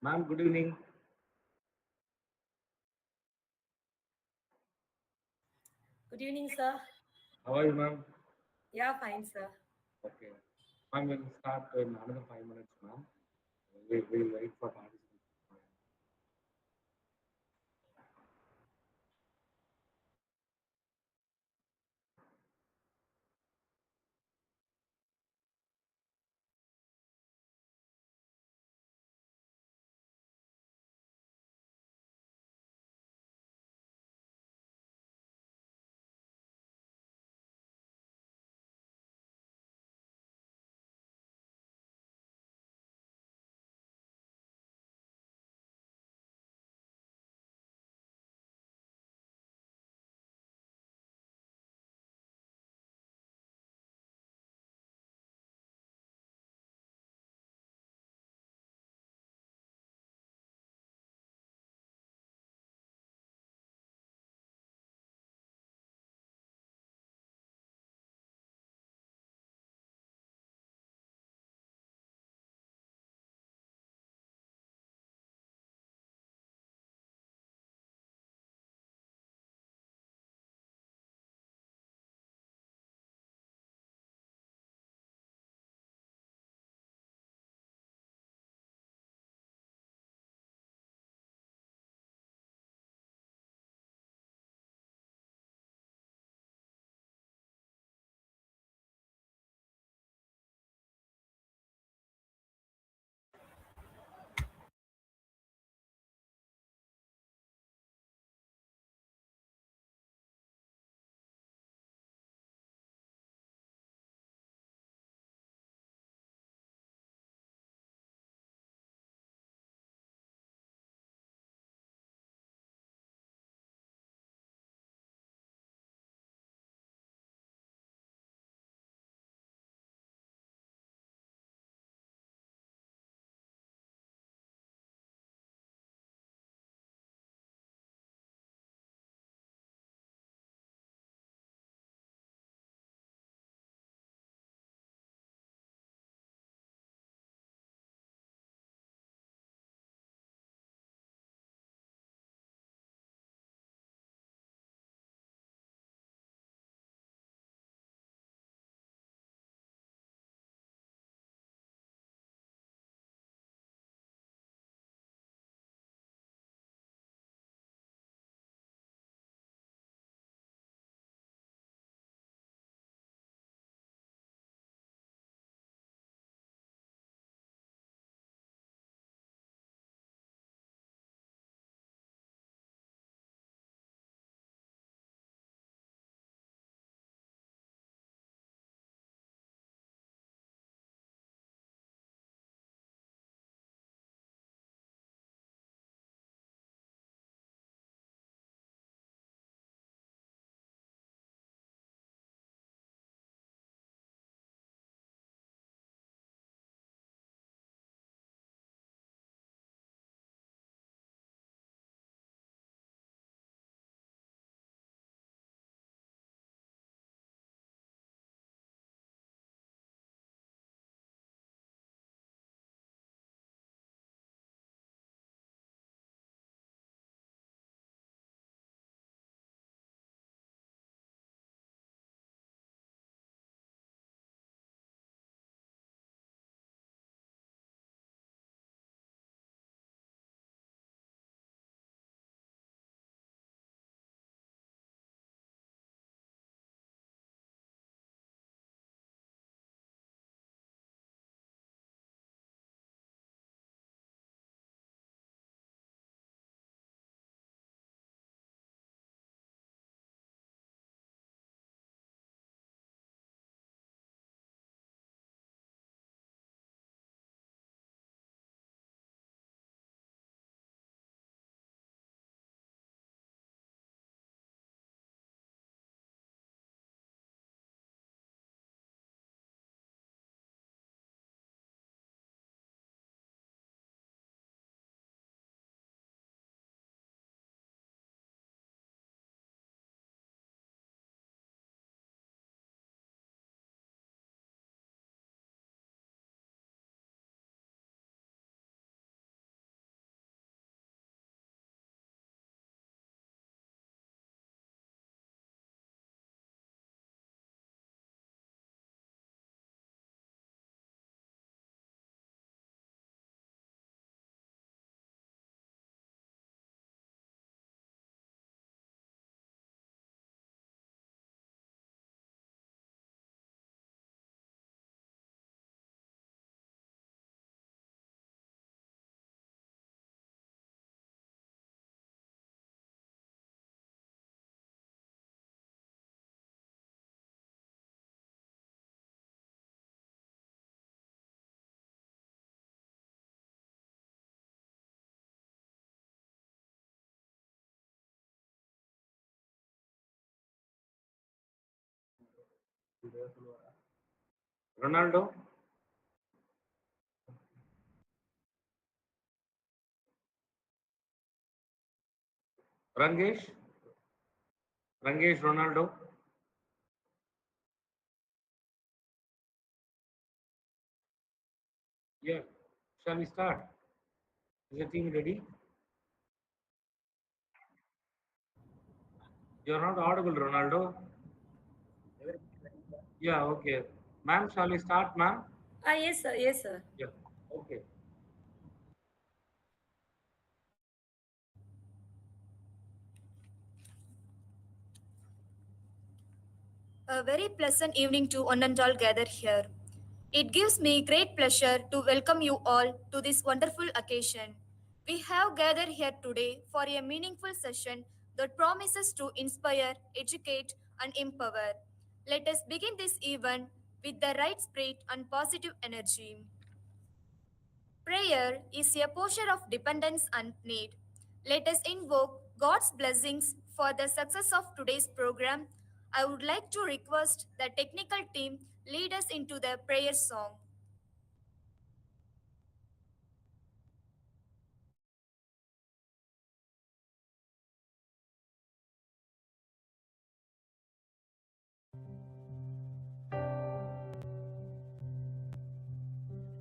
Ma'am, good evening. Good evening, sir. How are you, ma'am? Yeah, fine, sir. Okay. Ma'am, we'll start in another 5 minutes, ma'am. We'll wait for participants. Ronaldo, Rangesh, Rangesh Ronaldo. Yeah, shall we start? Is the team ready? You're not audible, Ronaldo. Yeah, okay. Ma'am, shall we start, ma'am? Ah, yes, sir. Yes, sir. Yeah, okay. A very pleasant evening to one and all gathered here. It gives me great pleasure to welcome you all to this wonderful occasion. We have gathered here today for a meaningful session that promises to inspire, educate, and empower. Let us begin this event with the right spirit and positive energy. Prayer is a posture of dependence and need. Let us invoke God's blessings for the success of today's program. I would like to request the technical team lead us into the prayer song.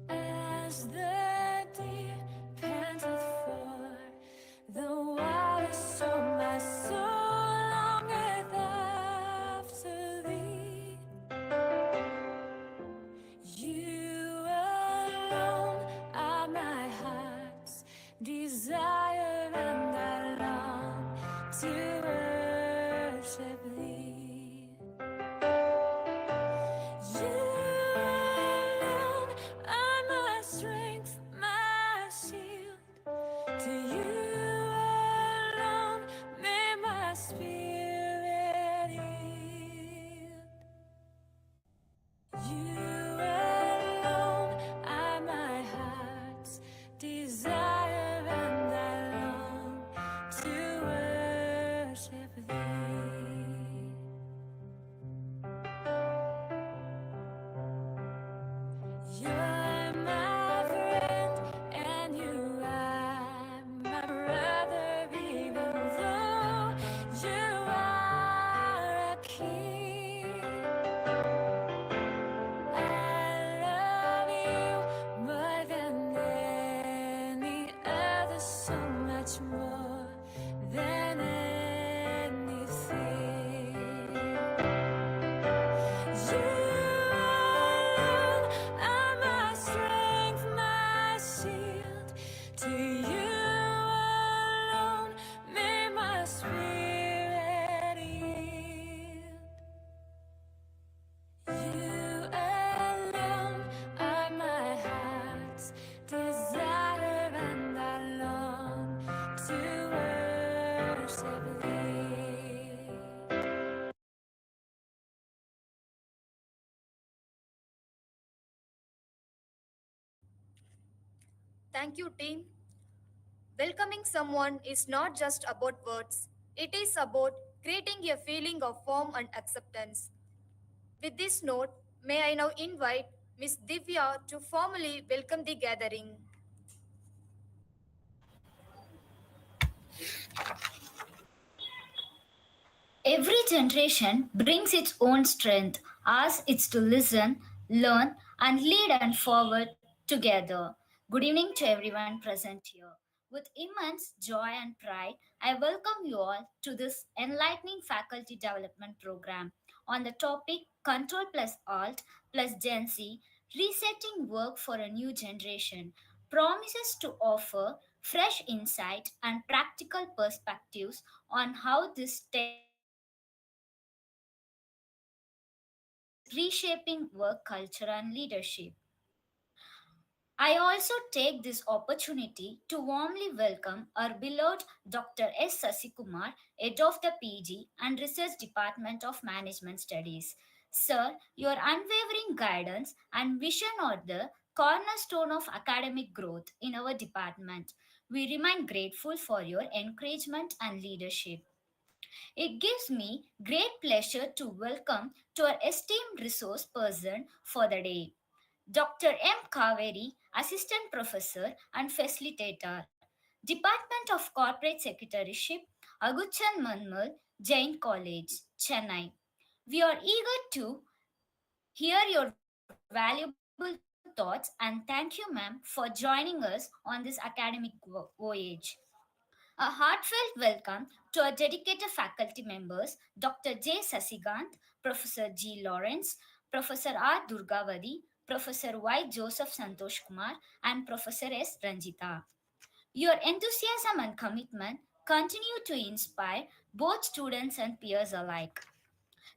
As the deer panteth for the water, so my soul longeth after thee. You alone are my heart's desire, and I long to worship thee. You alone are my strength, my shield. To you alone may my spirit yield. You alone are my heart's desire, and I long to worship thee. You're my friend, and you are my brother, even though you are a king. I love you more than any other, so much more than anything. You alone are my strength, my shield. To you alone may my spirit yield. You alone are my heart's desire, and I long to worship thee. Thank you, team. Welcoming someone is not just about words, it is about creating a feeling of warmth and acceptance. With this note, may I now invite Miss Divya to formally welcome the gathering. Every generation brings its own strength. Ours is to listen, learn, and lead and forward together. Good evening to everyone present here. With immense joy and pride, I welcome you all to this enlightening faculty development program on the topic Control plus Alt plus Gen Z, resetting work for a new generation, promises to offer fresh insight and practical perspectives on how this technology is reshaping work culture and leadership. I also take this opportunity to warmly welcome our beloved Dr. S. Sasikumar, Head of the PG and Research Department of Management Studies. Sir, your unwavering guidance and vision are the cornerstone of academic growth in our department. We remain grateful for your encouragement and leadership. It gives me great pleasure to welcome to our esteemed resource person for the day, Dr. M. Kaveri, Assistant Professor and Facilitator, Department of Corporate Secretaryship, Aguchan Manmal, Jain College, Chennai. We are eager to hear your valuable thoughts and thank you, ma'am, for joining us on this academic voyage. A heartfelt welcome to our dedicated faculty members Dr. J. Sasigant, Professor G. Lawrence, Professor R. Durgavadi, Professor Y. Joseph Santosh Kumar, and Professor S. Ranjita. Your enthusiasm and commitment continue to inspire both students and peers alike.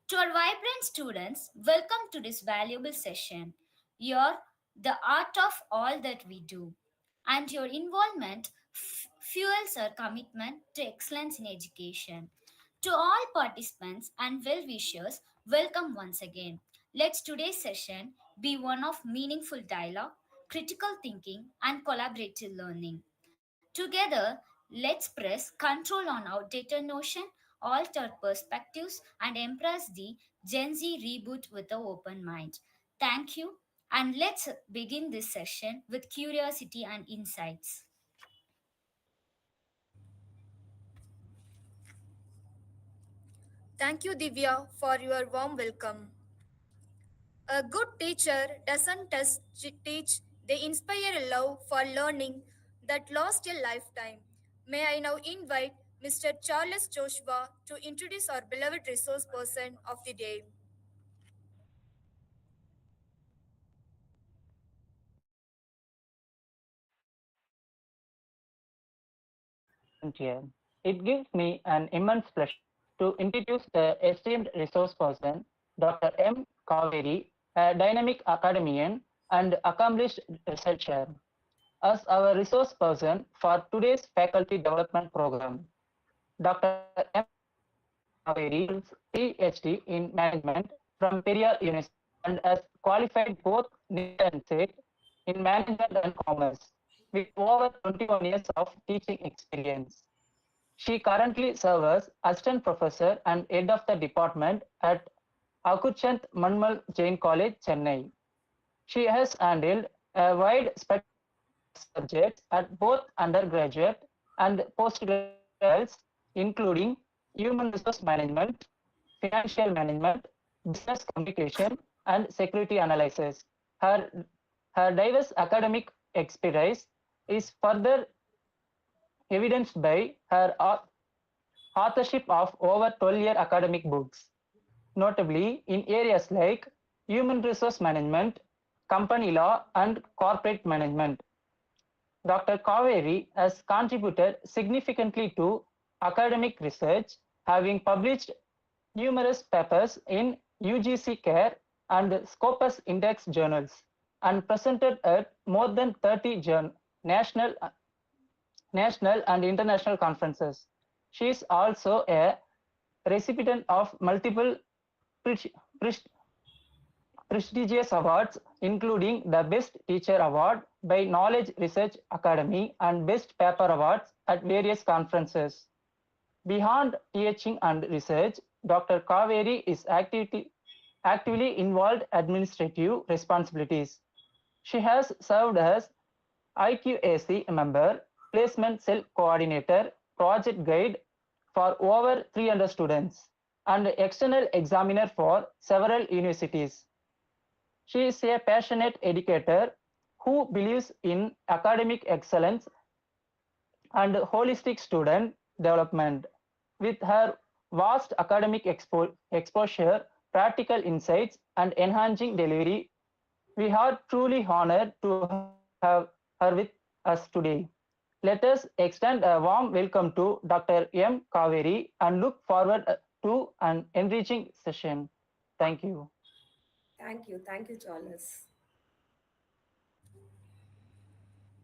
To our vibrant students, welcome to this valuable session. You're the art of all that we do, and your involvement fuels our commitment to excellence in education. To all participants and well wishers, welcome once again. Let's today's session be one of meaningful dialogue, critical thinking, and collaborative learning. Together, let's press control on outdated notion, alter perspectives, and embrace the Gen Z reboot with an open mind. Thank you, and let's begin this session with curiosity and insights. Thank you, Divya, for your warm welcome. A good teacher doesn't just teach, they inspire a love for learning that lasts a lifetime. May I now invite Mr. Charles Joshua to introduce our beloved resource person of the day. Thank you, Divya, for being present here. It gives me an immense pleasure to introduce the esteemed resource person, Dr. M. Kaveri, a dynamic academician and accomplished researcher, as our resource person for today's faculty development program. Dr. M. Kaveri holds PhD in management from Periyar University and has qualified both NEET and SET in management and commerce with over 21 years of teaching experience. She currently serves as assistant professor and head of the department at Akuchant Manmal Jain College, Chennai. She has handled a wide spectrum of subjects at both undergraduate and postgraduate levels, including human resource management, financial management, business communication, and security analysis. Her, her diverse academic expertise is further evidenced by her authorship of over 12-year academic books, notably in areas like human resource management, company law, and corporate management. Dr. Kaveri has contributed significantly to academic research, having published numerous papers in UGC CARE and Scopus Index journals, and presented at more than 30 national, national and international conferences. She is also a recipient of multiple prestigious awards, including the Best Teacher Award by Knowledge Research Academy and Best Paper Awards at various conferences. Beyond teaching and research, Dr. Kaveri is actively involved administrative responsibilities. She has served as IQAC member, placement cell coordinator, project guide for over 300 students, and external examiner for several universities. She is a passionate educator who believes in academic excellence and holistic student development. With her vast academic exposure, practical insights, and enhancing delivery, we are truly honored to have her with us today. Let us extend a warm welcome to Dr. M. Kaveri and look forward to an enriching session. Thank you. Thank you, Charles.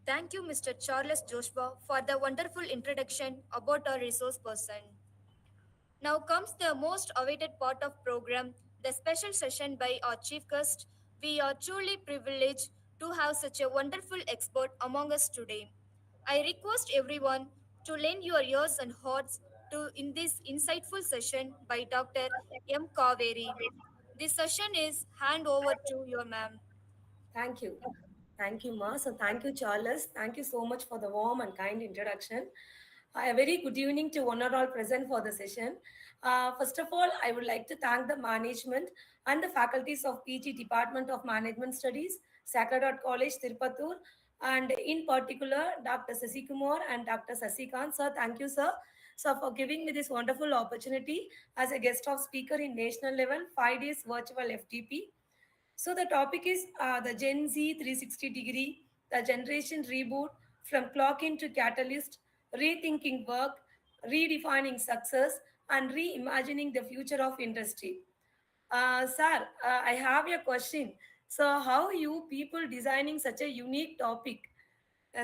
Thank you, Mr. Charles Joshua, for the wonderful introduction about our resource person. Now comes the most awaited part of program, the special session by our chief guest. We are truly privileged to have such a wonderful expert among us today. I request everyone to lend your ears and hearts to in this insightful session by Dr. M. Kaveri. This session is hand over to your ma'am. Thank you. Thank you, Ma. So, thank you, Charles. Thank you so much for the warm and kind introduction. A very good evening to one and all present for the session. First of all, I would like to thank the management and the faculties of PG Department of Management Studies, Sacred Heart College, Tirupattur, and in particular, Dr. Sasikumar and Dr. Sasikant. Sir, thank you, sir. So, for giving me this wonderful opportunity as a guest of speaker in national level, 5 days virtual FTP. So the topic is the Gen Z 360-degree, the generation reboot from clock in to catalyst, rethinking work, redefining success, and reimagining the future of industry. Sir, I have a question. So how you people designing such a unique topic?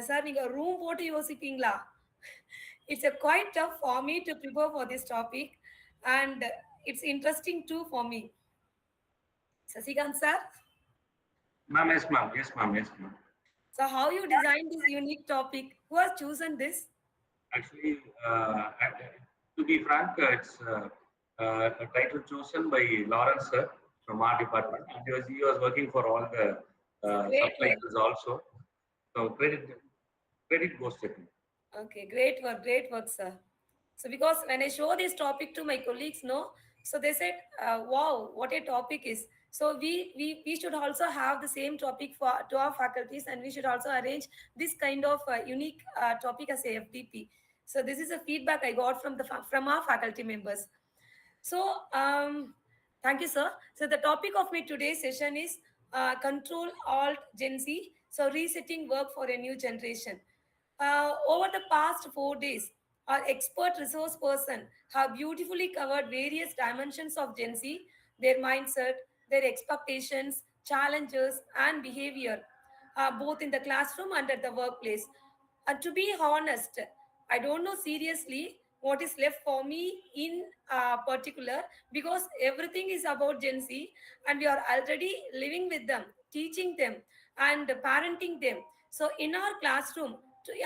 Sir, நீங்க room போட்டு யோசிப்பீங்களா? It's a quite tough for me to prepare for this topic, and it's interesting too for me. Sasikant sir? Ma'am, yes, ma'am. Yes, ma'am. Yes, ma'am. So how you designed this unique topic? Who has chosen this? Actually, to be frank, it's a title chosen by Lawrence sir from our department. And he was working for all the Great work. subtitles also. So credit goes to him. Okay, great work, sir. So because when I show this topic to my colleagues, no, so they said, "Wow, what a topic is." So we should also have the same topic for to our faculties, and we should also arrange this kind of unique topic as a FDP. So this is a feedback I got from from our faculty members. So, thank you, sir. So, the topic of my today's session is Control Alt Gen Z. So, resetting work for a new generation. Over the past 4 days, our expert resource person have beautifully covered various dimensions of Gen Z, their mindset, their expectations, challenges, and behavior, both in the classroom and at the workplace. And to be honest, I don't know seriously what is left for me in particular, because everything is about Gen Z and we are already living with them, teaching them, and parenting them. So, in our classroom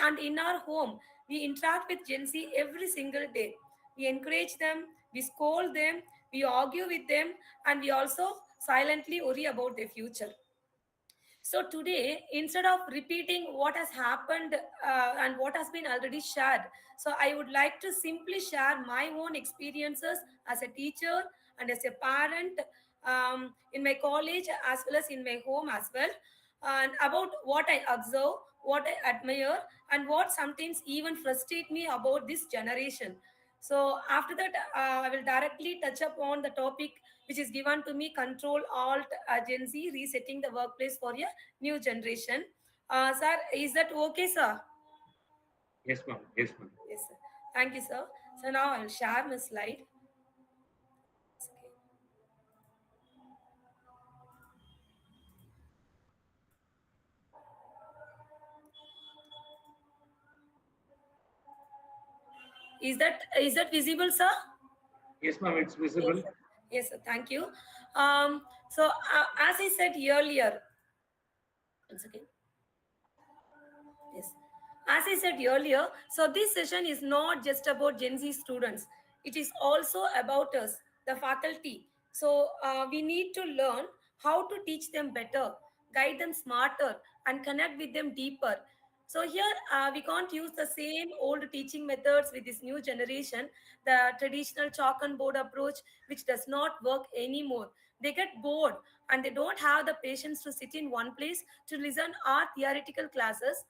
and in our home, we interact with Gen Z every single day. We encourage them, we scold them, we argue with them, and we also silently worry about their future. So today, instead of repeating what has happened and what has been already shared, so I would like to simply share my own experiences as a teacher and as a parent in my college as well as in my home as well, and about what I observe, what I admire, and what sometimes even frustrate me about this generation. So after that, I will directly touch upon the topic which is given to me: Control Alt Gen Z, resetting the workplace for a new generation. Sir, is that okay, sir? Yes, ma'am. Yes, ma'am. Yes, sir. Thank you, sir. So now I'll share my slide. Okay. Is that visible, sir? Yes, ma'am. It's Yes, visible. sir. Yes, sir. Thank you. So as I said earlier, once again. Yes. As I said earlier, so this session is not just about Gen Z students. It is also about us, the faculty. So we need to learn how to teach them better, guide them smarter, and connect with them deeper. So here we can't use the same old teaching methods with this new generation, the traditional chalk and board approach, which does not work anymore. They get bored and they don't have the patience to sit in one place to listen our theoretical classes.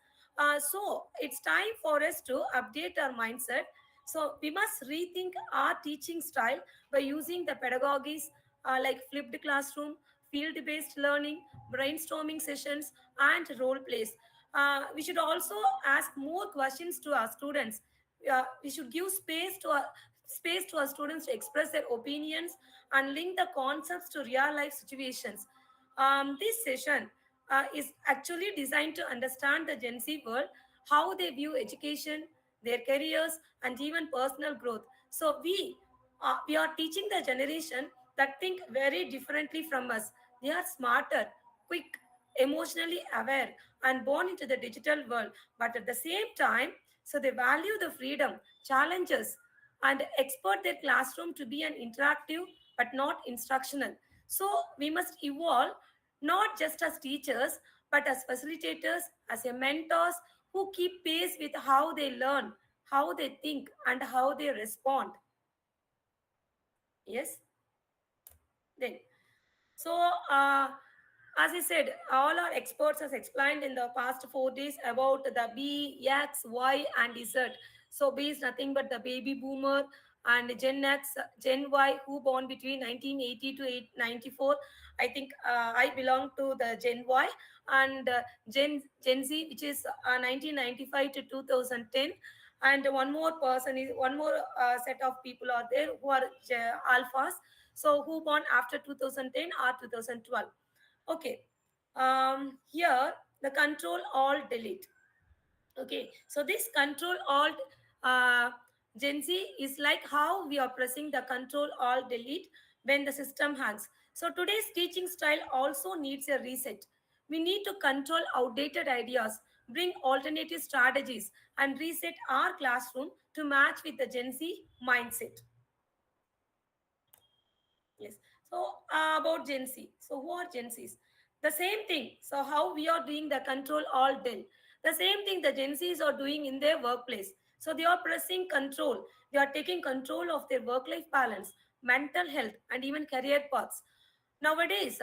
So it's time for us to update our mindset. So we must rethink our teaching style by using the pedagogies like flipped classroom, field-based learning, brainstorming sessions, and role plays. We should also ask more questions to our students. We should give space to our students to express their opinions and link the concepts to real life situations. This session is actually designed to understand the Gen Z world, how they view education, their careers, and even personal growth. So we are teaching the generation that think very differently from us. They are smarter, quick, emotionally aware, and born into the digital world. But at the same time, so they value the freedom, challenges, and expert their classroom to be an interactive but not instructional. So we must evolve not just as teachers but as facilitators, as a mentors who keep pace with how they learn, how they think, and how they respond. Yes. Then, so, as I said, all our experts has explained in the past 4 days about the B, X, Y, and Z. So B is nothing but the baby boomer, and Gen X, Gen Y, who born between 1980 to 94. I think I belong to the Gen Y, and Gen Z, which is 1995 to 2010. And one more set of people are there who are alphas, so who born after 2010 or 2012. Okay. Here the control alt delete. Okay, so this control alt uh, Gen Z is like how we are pressing the control alt delete when the system hangs. So today's teaching style also needs a reset. We need to control outdated ideas, bring alternative strategies, and reset our classroom to match with the Gen Z mindset. Yes. So about Gen Z. So who are Gen Zs? The same thing. So how we are doing the control all del. The same thing the Gen Zs are doing in their workplace. So they are pressing control. They are taking control of their work-life balance, mental health, and even career paths. Nowadays,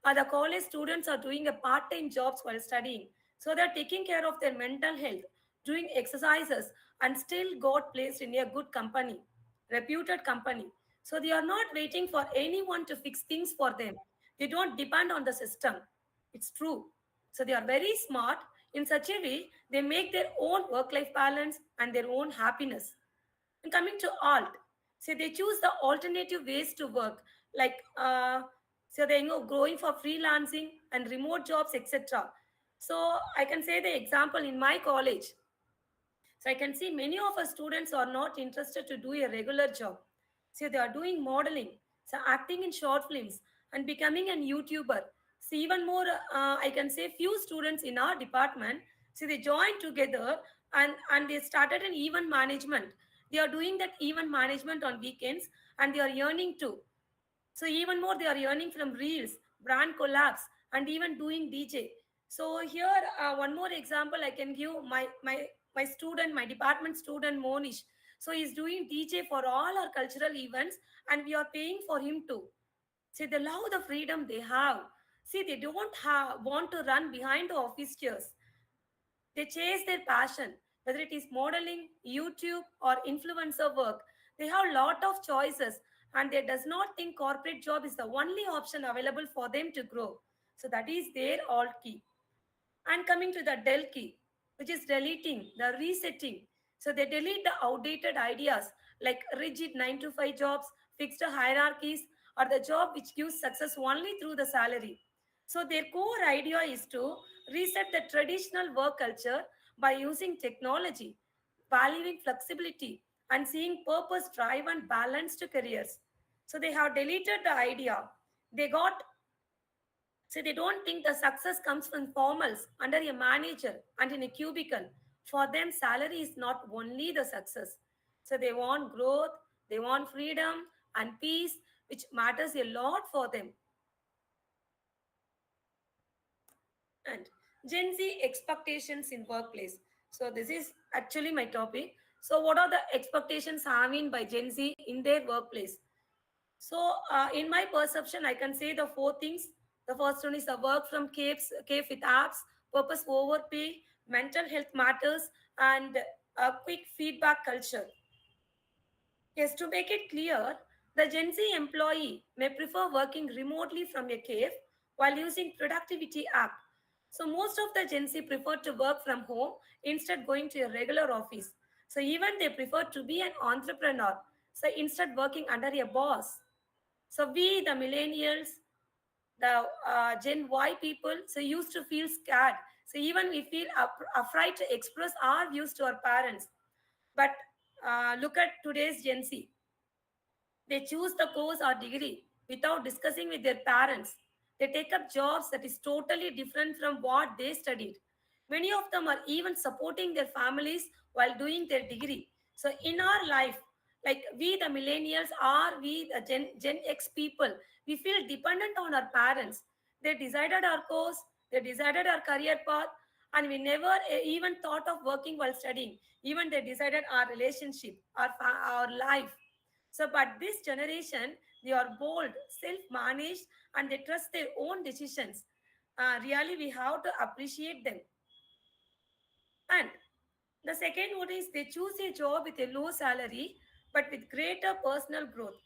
the college students are doing a part-time jobs while studying. So they're taking care of their mental health, doing exercises, and still got placed in a good company, reputed company. So they are not waiting for anyone to fix things for them. They don't depend on the system. It's true. So they are very smart. In such a way, they make their own work-life balance and their own happiness. And coming to alt, so they choose the alternative ways to work, like so they go going for freelancing and remote jobs, etc. So I can say the example in my college. So I can see many of our students are not interested to do a regular job. So they are doing modeling, so acting in short films and becoming a YouTuber. So even more, I can say few students in our department, so they joined together and they started an event management. They are doing that event management on weekends and they are earning too. So even more, they are earning from reels, brand collabs, and even doing DJ. So here, one more example I can give my student, my department student Monish. So he's doing DJ for all our cultural events, and we are paying for him too. See, they love the freedom they have. See, they don't want to run behind the office chairs. They chase their passion, whether it is modeling, YouTube, or influencer work. They have a lot of choices, and they does not think corporate job is the only option available for them to grow. So that is their alt key. And coming to the del key, which is deleting, the resetting. So they delete the outdated ideas like rigid 9 to 5 jobs, fixed hierarchies, or the job which gives success only through the salary. So their core idea is to reset the traditional work culture by using technology, valuing flexibility, and seeing purpose drive and balanced careers. So they have deleted the idea. They got so they don't think the success comes from formals under a manager and in a cubicle. For them, salary is not only the success. So they want growth, they want freedom and peace, which matters a lot for them. And Gen Z expectations in workplace. So this is actually my topic. So what are the expectations having by Gen Z in their workplace? So, in my perception, I can say the four things. The first one is the work from cave with apps, purpose over pay, mental health matters, and a quick feedback culture. Yes, to make it clear, the Gen Z employee may prefer working remotely from a cave while using productivity app. So most of the Gen Z prefer to work from home instead going to a regular office. So even they prefer to be an entrepreneur. So instead working under a boss. So we, the millennials, the Gen Y people, so used to feel scared. So even we feel afraid to express our views to our parents. But look at today's Gen Z. They choose the course or degree without discussing with their parents. They take up jobs that is totally different from what they studied. Many of them are even supporting their families while doing their degree. So in our life, Like we, the millennials, are we the Gen X people? We feel dependent on our parents. They decided our course, they decided our career path, and we never even thought of working while studying. Even they decided our relationship, our life. So, but this generation, they are bold, self-managed, and they trust their own decisions. Really, we have to appreciate them. And the second one is they choose a job with a low salary but with greater personal growth.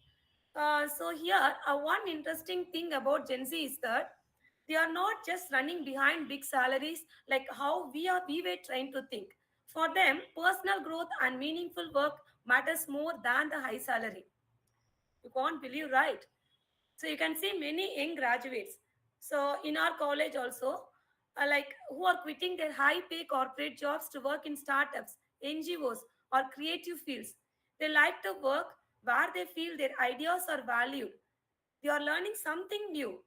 So here, one interesting thing about Gen Z is that they are not just running behind big salaries like how we were trained to think. For them, personal growth and meaningful work matters more than the high salary. You can't believe, right? So you can see many young graduates, so in our college also, like who are quitting their high pay corporate jobs to work in startups, ngos, or creative fields. They like to work where they feel their ideas are valued. They are learning something new.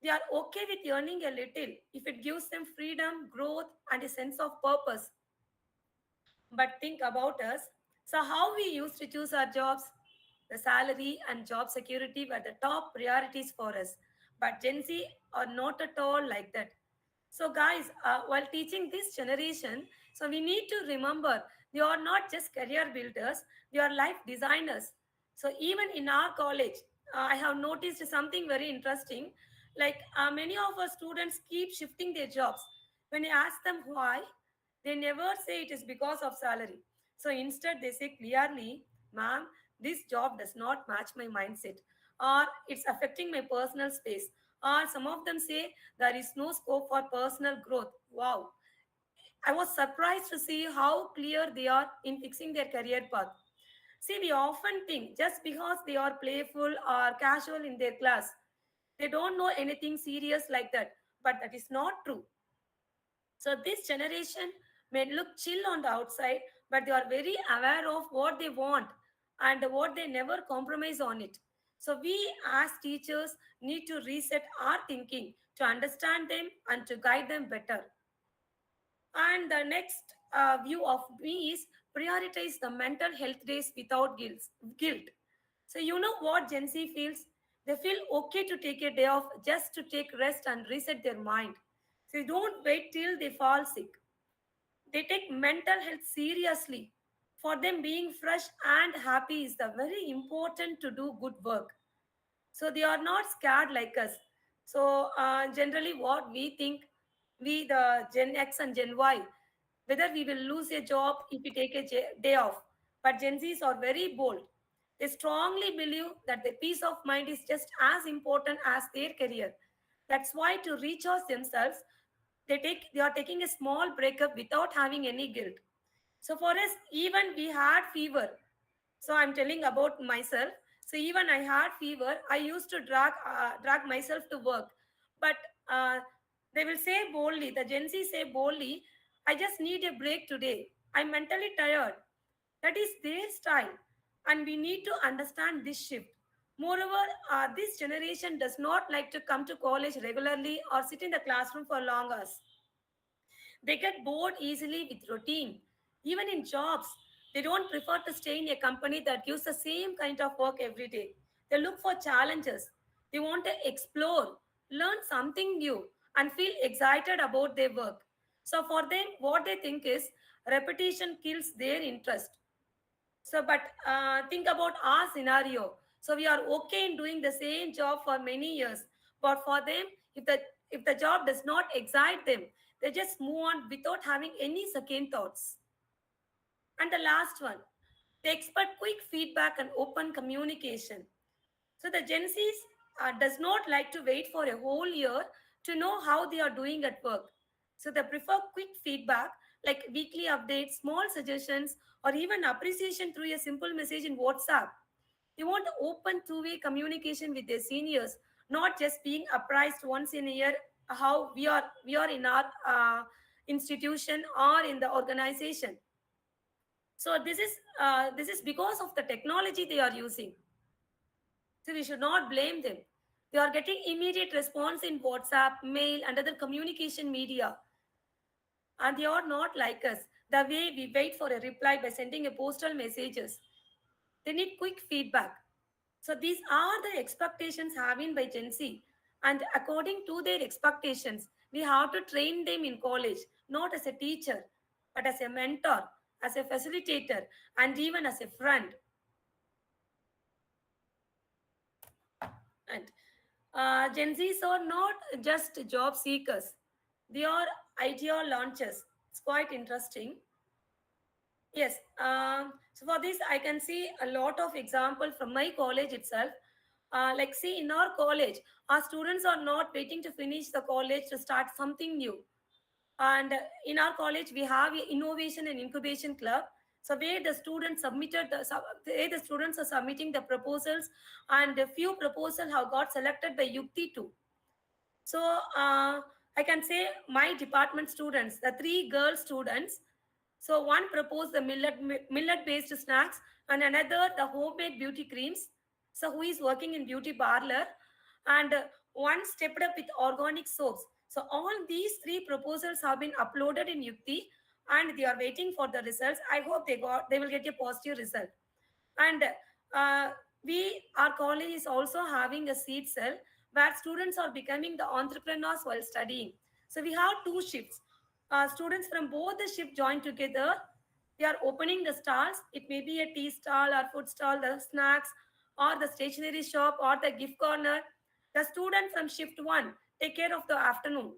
They are okay with earning a little if it gives them freedom, growth, and a sense of purpose. But think about us. So, how we used to choose our jobs? The salary and job security were the top priorities for us. But Gen Z are not at all like that. So, guys, while teaching this generation, so we need to remember they are not just career builders, they are life designers. So, even in our college, I have noticed something very interesting. Like many of our students keep shifting their jobs. When I ask them why, they never say it is because of salary. So instead, they say clearly, ma'am, this job does not match my mindset, or it's affecting my personal space. Or some of them say there is no scope for personal growth. Wow. I was surprised to see how clear they are in fixing their career path. See, we often think just because they are playful or casual in their class, they don't know anything serious like that. But that is not true. So this generation may look chill on the outside, but they are very aware of what they want and what they never compromise on it. So we as teachers need to reset our thinking to understand them and to guide them better. And the next view of me is prioritize the mental health days without guilt. So you know what Gen Z feels? They feel okay to take a day off just to take rest and reset their mind. So don't wait till they fall sick. They take mental health seriously. For them, being fresh and happy is the very important to do good work. So they are not scared like us. So generally, what we think, we the Gen X and Gen Y, whether we will lose a job if we take a day off. But Gen Zs are very bold. They strongly believe that the peace of mind is just as important as their career. That's why to recharge themselves, they are taking a small breakup without having any guilt. So for us, even we had fever. So I'm telling about myself. So even I had fever, I used to drag myself to work. But uh, they will say boldly, the Gen Z say boldly, I just need a break today. I'm mentally tired. That is their style. And we need to understand this shift. Moreover, this generation does not like to come to college regularly or sit in the classroom for long hours. They get bored easily with routine. Even in jobs, they don't prefer to stay in a company that gives the same kind of work every day. They look for challenges. They want to explore, learn something new, and feel excited about their work. So, for them, what they think is repetition kills their interest. So, but think about our scenario. So we are okay in doing the same job for many years, but for them, if the job does not excite them, they just move on without having any second thoughts. And the last one, they expect quick feedback and open communication. So the Gen Zs does not like to wait for a whole year to know how they are doing at work. So they prefer quick feedback like weekly updates, small suggestions, or even appreciation through a simple message in WhatsApp. They want open two-way communication with their seniors, not just being apprised once in a year how we are in our institution or in the organization. So this is because of the technology they are using. So we should not blame them. They are getting immediate response in WhatsApp, mail, and other communication media. And they are not like us. The way we wait for a reply by sending a postal messages. They need quick feedback. So these are the expectations having by Gen Z. And according to their expectations, we have to train them in college, not as a teacher, but as a mentor, as a facilitator, and even as a friend. And Gen Zs are not just job seekers, they are idea launchers. It's quite interesting. Yes. So for this, I can see a lot of example from my college itself. Like, see, in our college, our students are not waiting to finish the college to start something new. And in our college, we have a innovation and incubation club. So where the students where the students are submitting the proposals, and a few proposals have got selected by Yukti too. So I can say my department students, the three girl students, so one proposed the millet based snacks, and another the homemade beauty creams. So who is working in beauty parlor, and one stepped up with organic soaps. So all these three proposals have been uploaded in Yukti, and they are waiting for the results. I hope they will get a positive result. And uh, we our college is also having a seed cell where students are becoming the entrepreneurs while studying. So we have two shifts. Students from both the shift join together. They are opening the stalls. It may be a tea stall or food stall, the snacks, or the stationery shop, or the gift corner. The student from shift one take care of the afternoon,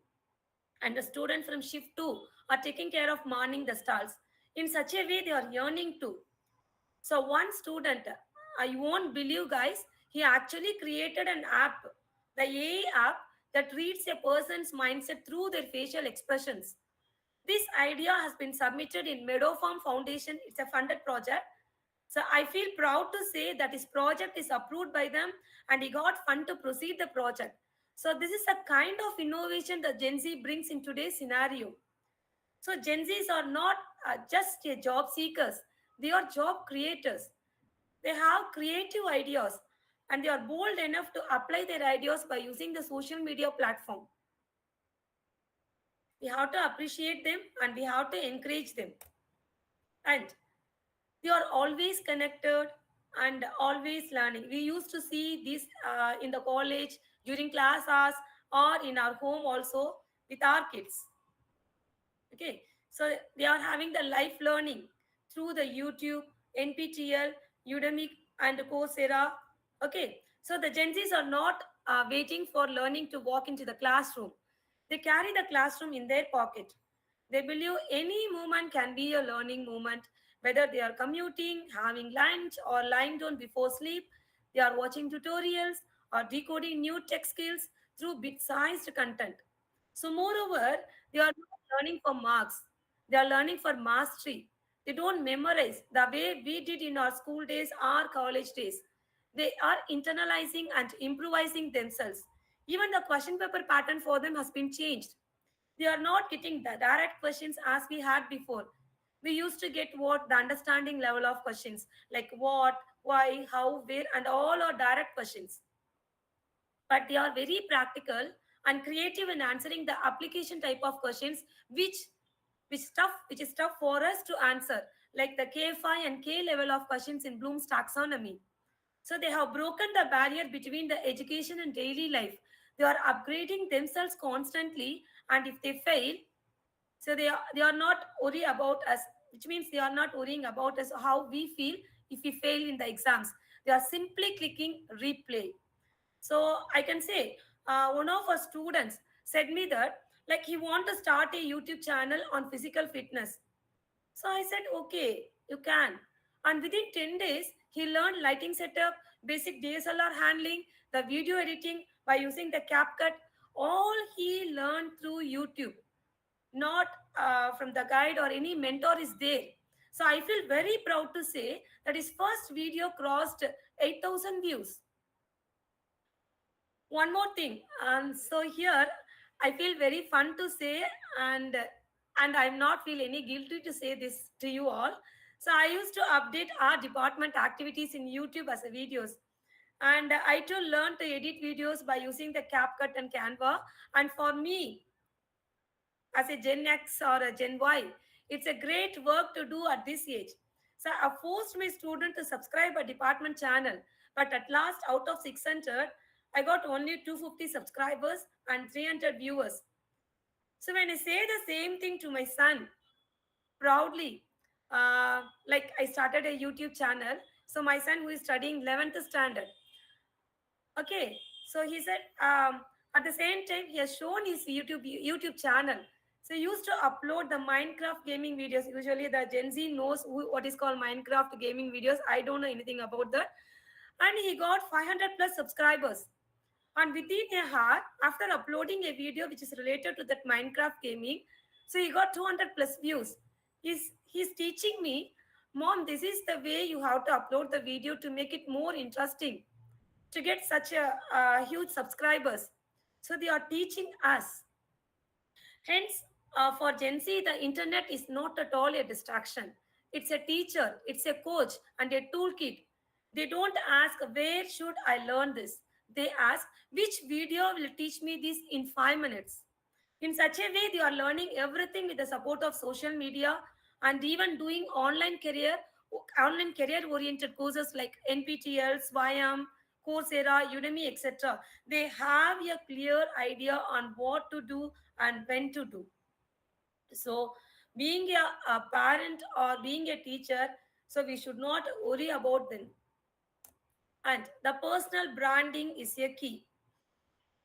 and the student from shift two are taking care of morning the stalls. In such a way, they are yearning too. So one student, I won't believe, guys, he actually created an app, the AI app that reads a person's mindset through their facial expressions. This idea has been submitted in Meadow Farm Foundation. It's a funded project. So I feel proud to say that his project is approved by them, and he got fund to proceed the project. So this is a kind of innovation that Gen Z brings in today's scenario. So Gen Zs are not just a job seekers; they are job creators. They have creative ideas, and they are bold enough to apply their ideas by using the social media platform. We have to appreciate them, and we have to encourage them. And they are always connected and always learning. We used to see this in the college during class hours, or in our home also with our kids. Okay, so they are having the life learning through the YouTube, NPTEL, Udemy, and Coursera. Okay, so the Gen Zs are not waiting for learning to walk into the classroom. They carry the classroom in their pocket. They believe any moment can be a learning moment, whether they are commuting, having lunch, or lying down before sleep. They are watching tutorials or decoding new tech skills through bit-sized content. So, moreover, they are not learning for marks. They are learning for mastery. They don't memorize the way we did in our school days or college days. They are internalizing and improvising themselves. Even the question paper pattern for them has been changed. They are not getting the direct questions as we had before. We used to get what the understanding level of questions like what, why, how, where, and all are direct questions, but they are very practical and creative in answering the application type of questions, which is tough for us to answer, like the K5 and K level of questions in Bloom's taxonomy. So they have broken the barrier between the education and daily life. They are upgrading themselves constantly, and if they fail, so they are not worried about us, which means they are not worrying about us how we feel if we fail in the exams. They are simply clicking replay. So I can say one of our students said me that like he want to start a YouTube channel on physical fitness. So I said, okay, you can. And within 10 days, he learned lighting setup, basic DSLR handling, the video editing by using the CapCut. All he learned through YouTube, not from the guide or any mentor is there. So I feel very proud to say that his first video crossed 8,000 views. One more thing, so here I feel very fun to say, and I'm not feel any guilty to say this to you all. So I used to update our department activities in YouTube as a videos, and I too learned to edit videos by using the CapCut and Canva. And for me, as a Gen X or a Gen Y, it's a great work to do at this age. So I forced my student to subscribe a department channel. But at last, out of 600, I got only 250 subscribers and 300 viewers. So when I say the same thing to my son, proudly, like I started a YouTube channel. So my son who is studying 11th standard, okay, so he said, at the same time he has shown his YouTube channel. So he used to upload the Minecraft gaming videos. Usually the Gen Z knows what is called Minecraft gaming videos. I don't know anything about that. And he got 500 plus subscribers. And within a hour, after uploading a video which is related to that Minecraft gaming, so he got 200 plus views. He's teaching me, Mom, this is the way you have to upload the video to make it more interesting, to get such a huge subscribers. So they are teaching us. Hence, for Gen Z, the internet is not at all a distraction. It's a teacher, it's a coach, and a toolkit. They don't ask, where should I learn this? They ask, which video will teach me this in 5 minutes? In such a way, they are learning everything with the support of social media and even doing online career oriented courses like NPTL, Swayam, Coursera, Udemy, etc. They have a clear idea on what to do and when to do. So, being a parent or being a teacher, so we should not worry about them. And the personal branding is a key.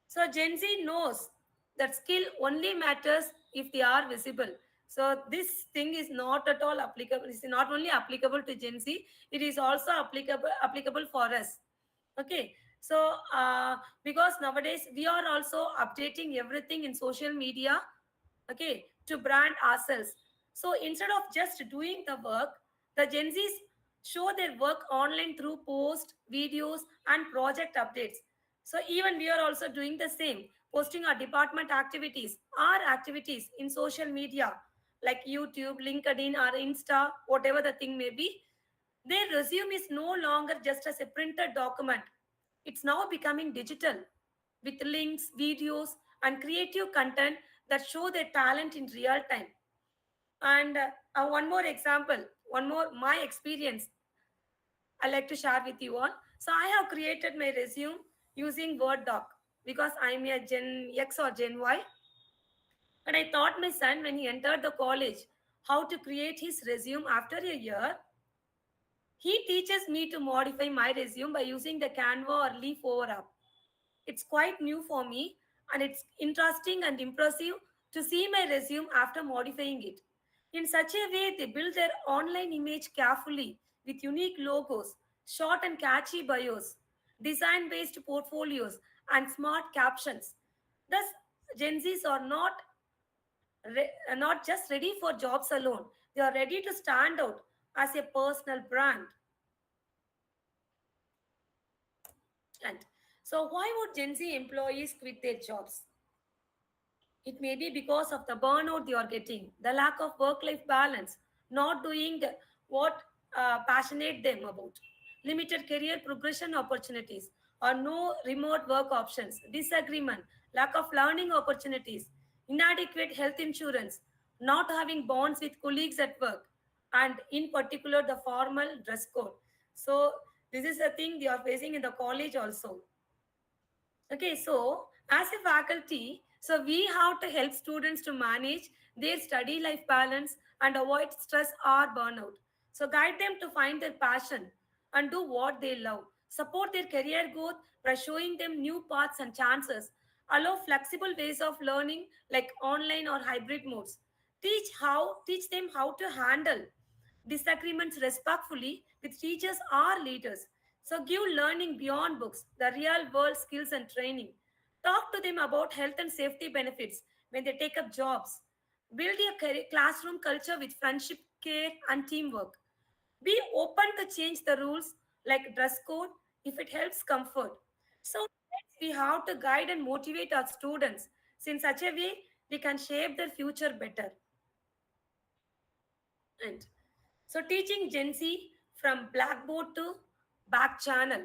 So Gen Z knows that skill only matters if they are visible. So this thing is not at all applicable. It's not only applicable to Gen Z, it is also applicable for us. Okay. So because nowadays we are also updating everything in social media, okay, to brand ourselves. So instead of just doing the work, the Gen Zs show their work online through posts, videos, and project updates. So even we are also doing the same, posting our department activities, our activities in social media like YouTube, LinkedIn, or Insta, whatever the thing may be. Their resume is no longer just as a printed document. It's now becoming digital with links, videos, and creative content that show their talent in real time. And one more example, one more my experience I like to share with you all. So I have created my resume using Word doc because I'm a Gen X or Gen Y. And I taught my son when he entered the college how to create his resume after a year. He teaches me to modify my resume by using the Canva or Leaf Over app. It's quite new for me and it's interesting and impressive to see my resume after modifying it. In such a way, they build their online image carefully with unique logos, short and catchy bios, design based portfolios, and smart captions. Thus, Gen Zs are not just ready for jobs alone, they are ready to stand out as a personal brand. And so, why would Gen Z employees quit their jobs? It may be because of the burnout they are getting, the lack of work life balance, not doing what passionate them about, limited career progression opportunities, or no remote work options, disagreement, lack of learning opportunities, inadequate health insurance, not having bonds with colleagues at work, and in particular, the formal dress code. So, this is a thing they are facing in the college also. Okay, so as a faculty, so we have to help students to manage their study life balance and avoid stress or burnout. So guide them to find their passion and do what they love. Support their career growth by showing them new paths and chances. Allow flexible ways of learning like online or hybrid modes. Teach them how to handle disagreements respectfully with teachers or leaders. So give learning beyond books, the real world skills and training. Talk to them about health and safety benefits when they take up jobs. Build a classroom culture with friendship, care, and teamwork. Be open to change the rules like dress code if it helps comfort. So we have to guide and motivate our students. So in such a way, we can shape their future better. And so teaching Gen Z from blackboard to back channel.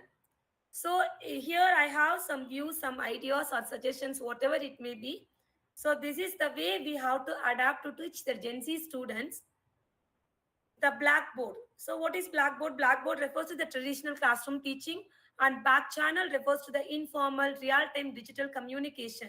So here I have some views, some ideas or suggestions, whatever it may be. So this is the way we have to adapt to teach the Gen Z students. The blackboard. So what is blackboard? Blackboard refers to the traditional classroom teaching, and back channel refers to the informal real-time digital communication.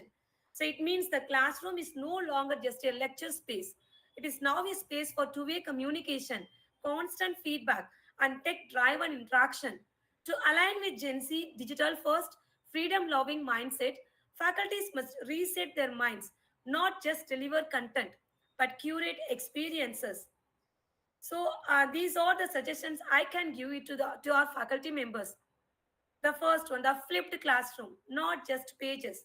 So it means the classroom is no longer just a lecture space. It is now a space for two-way communication, constant feedback, and tech-driven interaction. To align with Gen Z digital first, freedom loving mindset, faculties must reset their minds, not just deliver content, but curate experiences. So these are the suggestions I can give it to our faculty members. The first one, the flipped classroom, not just pages.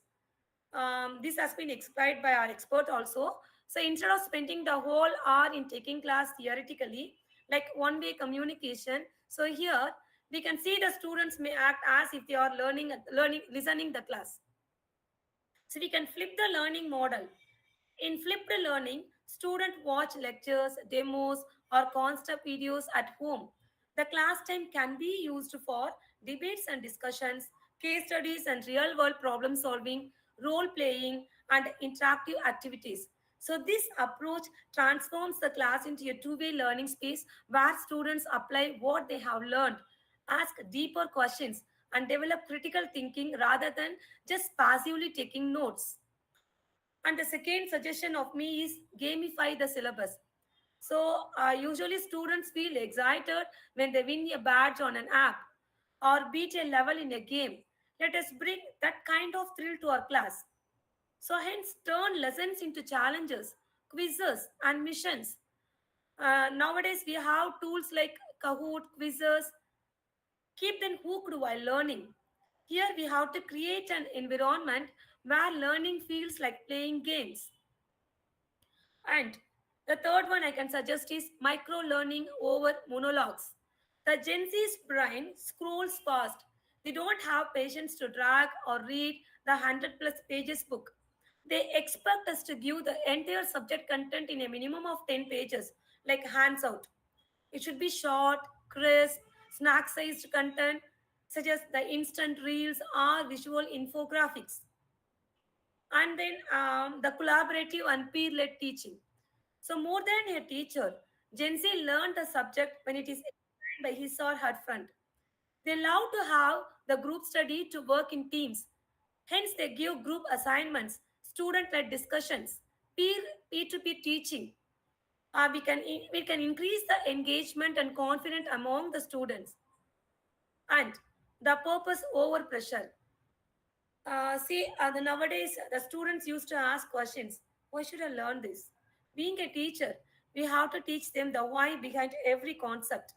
This has been explained by our expert also. So instead of spending the whole hour in taking class theoretically, like one-way communication, so here we can see the students may act as if they are listening the class. So we can flip the learning model. In flipped learning, students watch lectures, demos, or concept videos at home. The class time can be used for debates and discussions, case studies and real-world problem solving, role playing, and interactive activities. So this approach transforms the class into a two-way learning space where students apply what they have learned, ask deeper questions, and develop critical thinking rather than just passively taking notes. And the second suggestion of me is gamify the syllabus. So, usually students feel excited when they win a badge on an app or beat a level in a game. Let us bring that kind of thrill to our class. So, hence, turn lessons into challenges, quizzes, and missions. Nowadays, we have tools like Kahoot, quizzes, keep them hooked while learning. Here, we have to create an environment where learning feels like playing games. And the third one I can suggest is micro learning over monologues. The Gen Z's brain scrolls fast. They don't have patience to drag or read the 100 plus pages book. They expect us to give the entire subject content in a minimum of 10 pages, like hands out. It should be short, crisp, snack sized content, such as the instant reels or visual infographics. And then the collaborative and peer led teaching. So, more than a teacher, Gen Z learned the subject when it is explained by his or her friend. They love to have the group study to work in teams. Hence, they give group assignments, student led discussions, peer P2P teaching. We can increase the engagement and confidence among the students. And the purpose over pressure. Nowadays, the students used to ask questions. Why should I learn this? Being a teacher, we have to teach them the why behind every concept.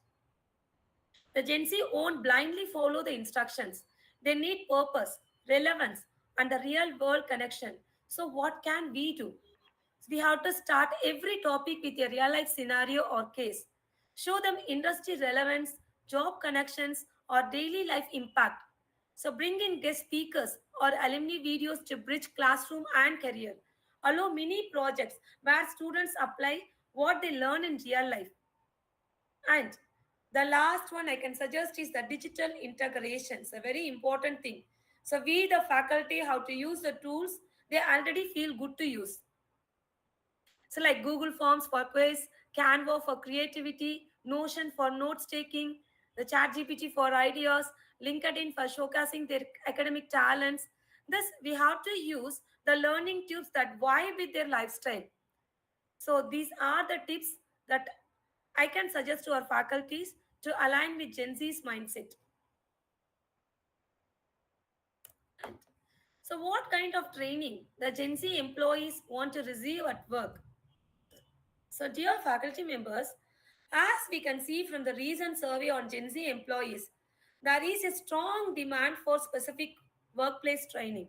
The Gen Z won't blindly follow the instructions. They need purpose, relevance, and the real world connection. So, what can we do? We have to start every topic with a real life scenario or case. Show them industry relevance, job connections, or daily life impact. So bring in guest speakers or alumni videos to bridge classroom and career. Allow mini projects where students apply what they learn in real life. And the last one I can suggest is the digital integration. It's a very important thing. So we, the faculty, how to use the tools they already feel good to use. So, like Google Forms for quiz, Canva for creativity, Notion for notes taking, the ChatGPT for ideas, LinkedIn for showcasing their academic talents. Thus, we have to use the learning tubes that vibe with their lifestyle. So, these are the tips that I can suggest to our faculties to align with Gen Z's mindset. So, what kind of training the Gen Z employees want to receive at work? So, dear faculty members, as we can see from the recent survey on Gen Z employees, there is a strong demand for specific workplace training.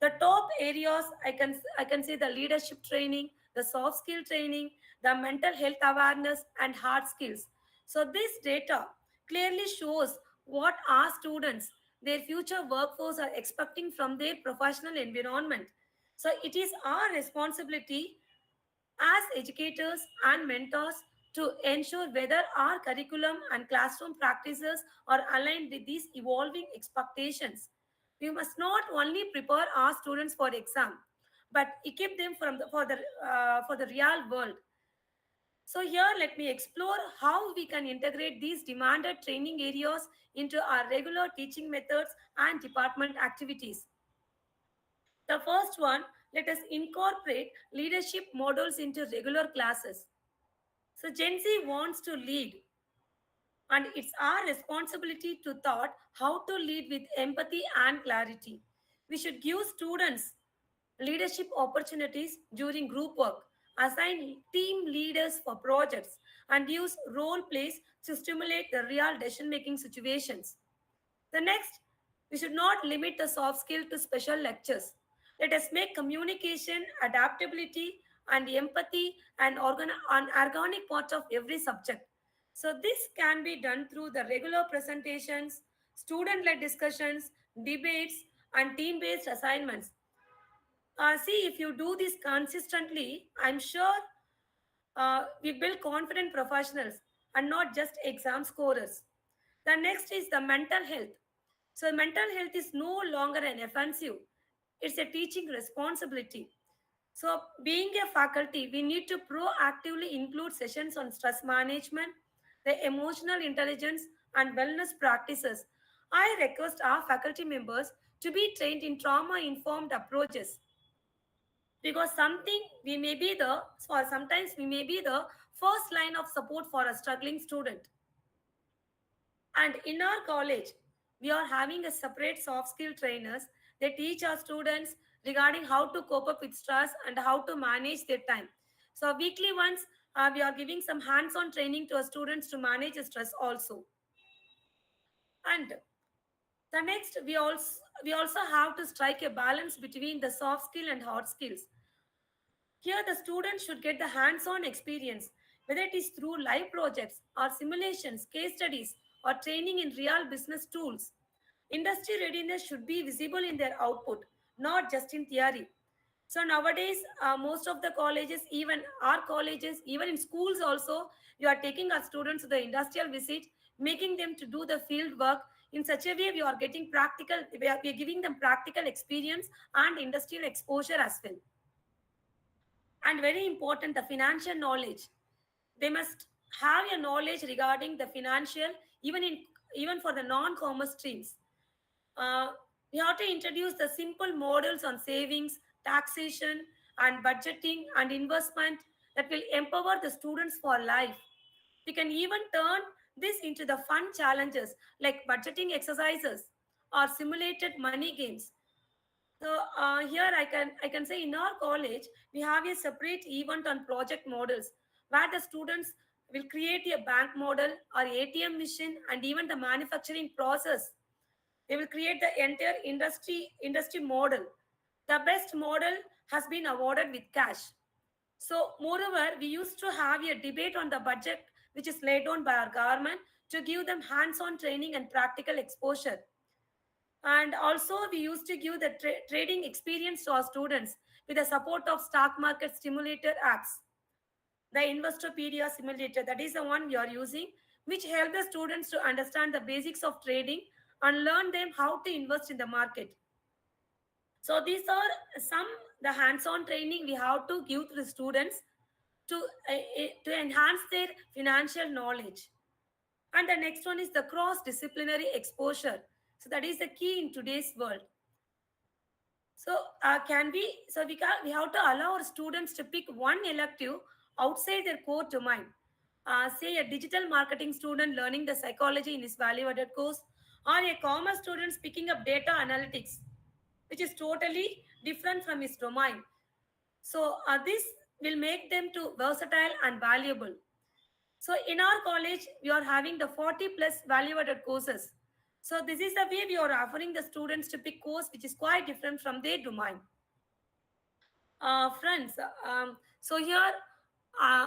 The top areas I can say the leadership training, the soft skill training, the mental health awareness, and hard skills. So this data clearly shows what our students, their future workforce are expecting from their professional environment. So it is our responsibility as educators and mentors to ensure whether our curriculum and classroom practices are aligned with these evolving expectations. We must not only prepare our students for exam, but equip them for the real world. So here let me explore how we can integrate these demanded training areas into our regular teaching methods and department activities. The first one, let us incorporate leadership models into regular classes. So Gen Z wants to lead, and it's our responsibility to thought how to lead with empathy and clarity. We should give students leadership opportunities during group work, assign team leaders for projects, and use role plays to stimulate the real decision making situations. The next, we should not limit the soft skill to special lectures. Let us make communication, adaptability, and empathy an organic part of every subject. So, this can be done through the regular presentations, student led discussions, debates, and team based assignments. See, if you do this consistently, I'm sure we build confident professionals and not just exam scorers. The next is the mental health. So, mental health is no longer an offensive, it's a teaching responsibility. So, being a faculty, we need to proactively include sessions on stress management, the emotional intelligence, and wellness practices. I request our faculty members to be trained in trauma informed approaches because something we may be the or sometimes we may be the first line of support for a struggling student. And in our college, we are having a separate soft skill trainers. They teach our students regarding how to cope up with stress and how to manage their time. So weekly once, we are giving some hands-on training to our students to manage the stress also. And the next, we also have to strike a balance between the soft skill and hard skills. Here, the students should get the hands on experience, whether it is through live projects or simulations, case studies, or training in real business tools. Industry readiness should be visible in their output, not just in theory. So nowadays, most of the colleges, even our colleges, even in schools also, you are taking our students to the industrial visit, making them to do the field work. In such a way, we are getting practical, we are giving them practical experience and industrial exposure as well. And very important, the financial knowledge. They must have a knowledge regarding the financial, even for the non-commerce streams. uh, we have to introduce the simple models on savings, taxation, and budgeting and investment that will empower the students for life. We can even turn this into the fun challenges like budgeting exercises or simulated money games. So here I can say in our college we have a separate event on project models where the students will create a bank model or ATM machine and even the manufacturing process. They will create the entire industry model. The best model has been awarded with cash. So moreover, we used to have a debate on the budget which is laid down by our government to give them hands-on training and practical exposure. And also we used to give the trading experience to our students with the support of stock market stimulator apps. The Investopedia simulator, that is the one we are using, which help the students to understand the basics of trading and learn them how to invest in the market. So these are some the hands-on training we have to give to the students to to enhance their financial knowledge. And the next one is the cross-disciplinary exposure. So that is the key in today's world. So can we? So we have to allow our students to pick one elective outside their core domain. Say a digital marketing student learning the psychology in his value-added course, or a commerce student picking up data analytics, which is totally different from his domain. So this will make them to versatile and valuable. So in our college, we are having the 40 plus value-added courses. So this is the way we are offering the students to pick course which is quite different from their domain. Friends, so here uh,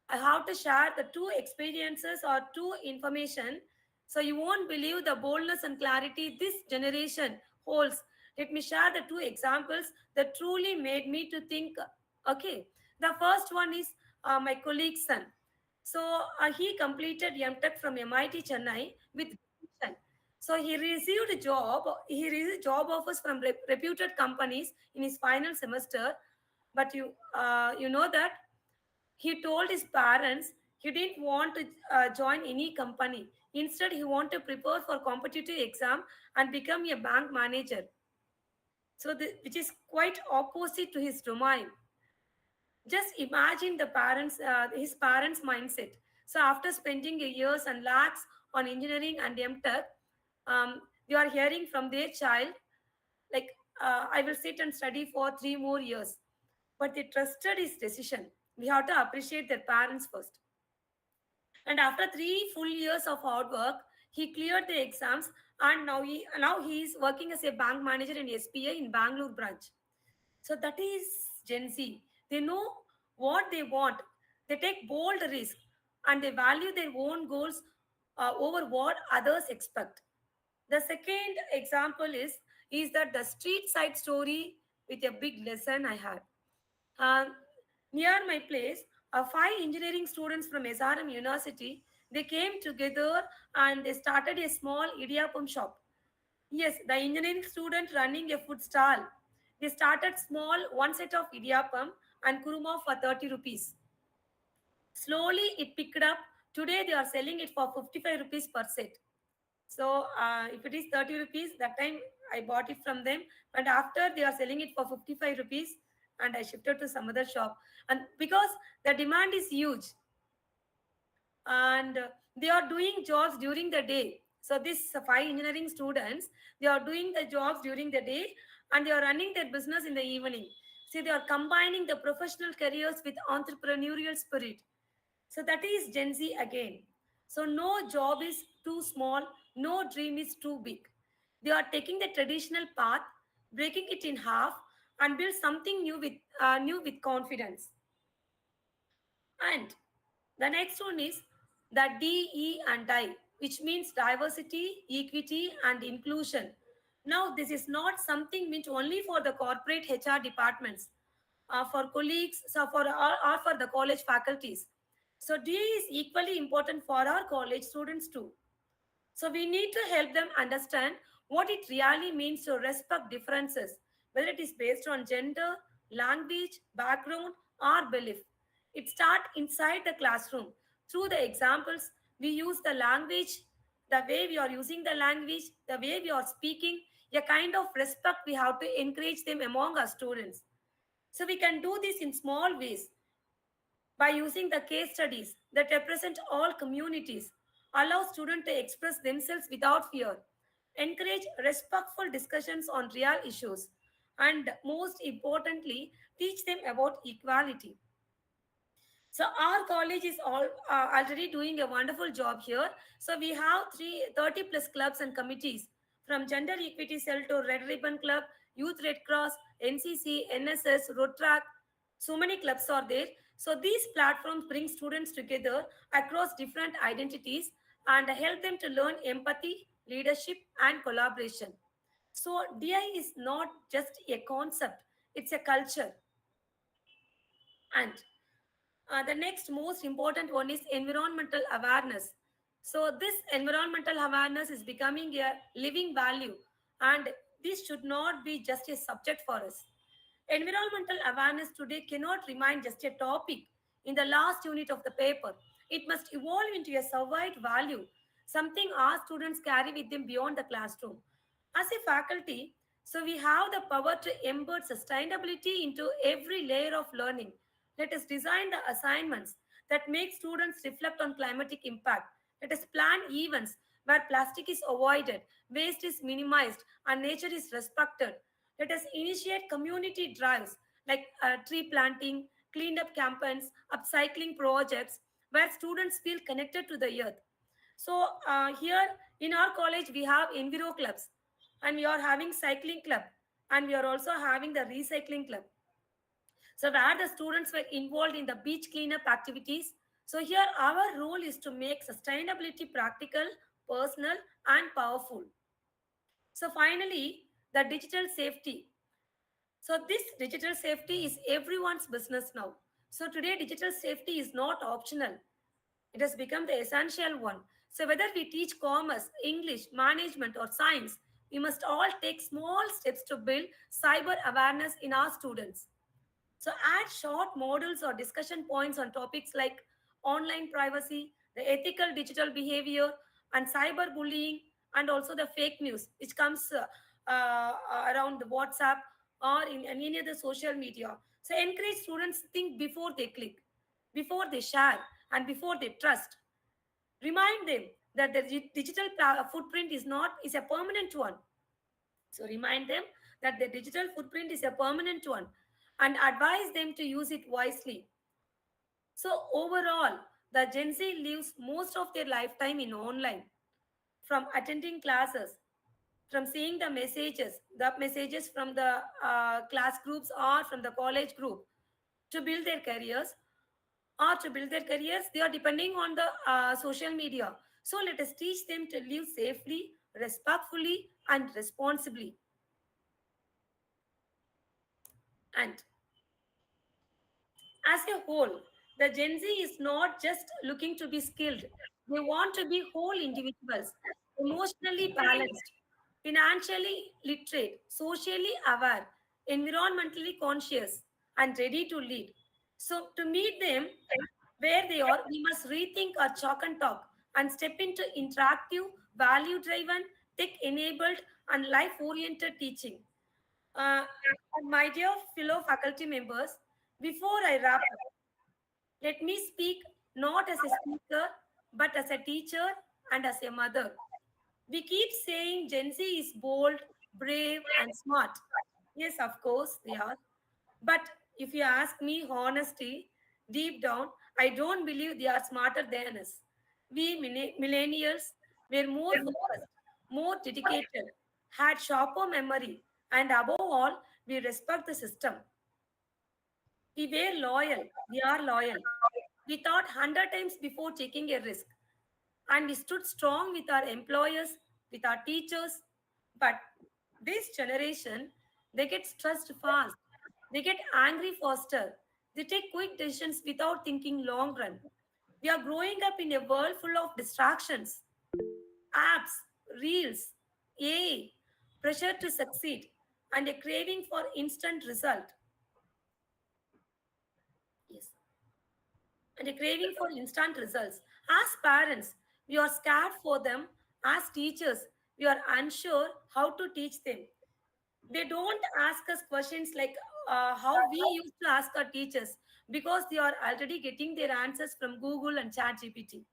I have to share the two experiences or two information. So you won't believe the boldness and clarity this generation holds. Let me share the two examples that truly made me to think. Okay, the first one is my colleague's son. So he completed MTech from MIT Chennai with distinction. So he received a job. He received job offers from reputed companies in his final semester. But you know that. He told his parents he didn't want to join any company. Instead, he wanted to prepare for competitive exam and become a bank manager. So, which is quite opposite to his domain. Just imagine his parents' mindset. So, after spending years and lakhs on engineering and MTech, you are hearing from their child, like, I will sit and study for 3 more years. But they trusted his decision. We have to appreciate their parents first. And after 3 full years of hard work, he cleared the exams, and now he is working as a bank manager in SBI in Bangalore branch. So that is Gen Z. They know what they want. They take bold risk, and they value their own goals over what others expect. The second example is that the street side story with a big lesson I had. Uh, Near my place, five engineering students from SRM University, they came together and they started a small idiyappam shop. Yes, the engineering student running a food stall. They started small, one set of idiyappam and kuruma for 30 rupees. Slowly it picked up. Today they are selling it for 55 rupees per set. So if it is 30 rupees, that time I bought it from them. And after they are selling it for 55 rupees, and I shifted to some other shop. And because the demand is huge, and they are doing jobs during the day. So these five engineering students, they are doing the jobs during the day, and they are running their business in the evening. See, they are combining the professional careers with entrepreneurial spirit. So that is Gen Z again. So no job is too small, no dream is too big. They are taking the traditional path, breaking it in half, and build something new with confidence. And the next one is the DE and I, which means diversity, equity, and inclusion. Now, this is not something meant only for the corporate HR departments, for colleagues, so or for the college faculties. So, DE is equally important for our college students too. So we need to help them understand what it really means to respect differences, whether it is based on gender, language, background, or belief. It starts inside the classroom. Through the examples, we use the language, the way we are using the language, the way we are speaking, a kind of respect we have to encourage them among our students. So we can do this in small ways by using the case studies that represent all communities, allow students to express themselves without fear, encourage respectful discussions on real issues, and most importantly, teach them about equality. So our college is already doing a wonderful job here. So we have 30 plus clubs and committees, from Gender Equity Cell to Red Ribbon Club, Youth Red Cross, NCC, NSS, Road Track. So many clubs are there. So these platforms bring students together across different identities and help them to learn empathy, leadership, and collaboration. So DI is not just a concept; it's a culture. And the next most important one is environmental awareness. So, this environmental awareness is becoming a living value, and this should not be just a subject for us. Environmental awareness today cannot remain just a topic in the last unit of the paper. It must evolve into a survived value, something our students carry with them beyond the classroom. As a faculty, so we have the power to embed sustainability into every layer of learning. Let us design the assignments that make students reflect on climatic impact. Let us plan events where plastic is avoided, waste is minimized, and nature is respected. Let us initiate community drives like tree planting, cleanup campaigns, upcycling projects where students feel connected to the earth. So here in our college we have enviro clubs, and we are having cycling club, and we are also having the recycling club. So where the students were involved in the beach cleanup activities. So here our role is to make sustainability practical, personal, and powerful. So finally, the digital safety. So this digital safety is everyone's business now. So today digital safety is not optional. It has become the essential one. So whether we teach commerce, English, management, or science, we must all take small steps to build cyber awareness in our students. So add short models or discussion points on topics like online privacy, the ethical digital behavior, and cyberbullying, and also the fake news, which comes around the WhatsApp or in any other social media. So encourage students to think before they click, before they share, and before they trust. Remind them that the digital footprint is a permanent one. So remind them that the digital footprint is a permanent one and advise them to use it wisely. So overall, the Gen Z lives most of their lifetime in online, from attending classes, from seeing the messages from the class groups or from the college group to build their careers they are depending on the social media. So let us teach them to live safely, respectfully, and responsibly. And as a whole, the Gen Z is not just looking to be skilled, they want to be whole individuals, emotionally balanced, financially literate, socially aware, environmentally conscious, and ready to lead. So, to meet them where they are, we must rethink our chalk and talk and step into interactive, value driven, tech enabled, and life oriented teaching. And my dear fellow faculty members, before I wrap up, let me speak not as a speaker, but as a teacher and as a mother. We keep saying Gen Z is bold, brave, and smart. Yes, of course, they are. But if you ask me honesty, deep down, I don't believe they are smarter than us. We millennials were more focused, more dedicated, had sharper memory, and above all, we respect the system. We were loyal. We are loyal. We thought 100 times before taking a risk. And we stood strong with our employers, with our teachers. But this generation, they get stressed fast. They get angry faster. They take quick decisions without thinking long run. We are growing up in a world full of distractions, apps, reels, AI, pressure to succeed, and a craving for instant result. Yes. And a craving for instant results. As parents, we are scared for them. As teachers, we are unsure how to teach them. They don't ask us questions like how we used to ask our teachers because they are already getting their answers from Google and ChatGPT.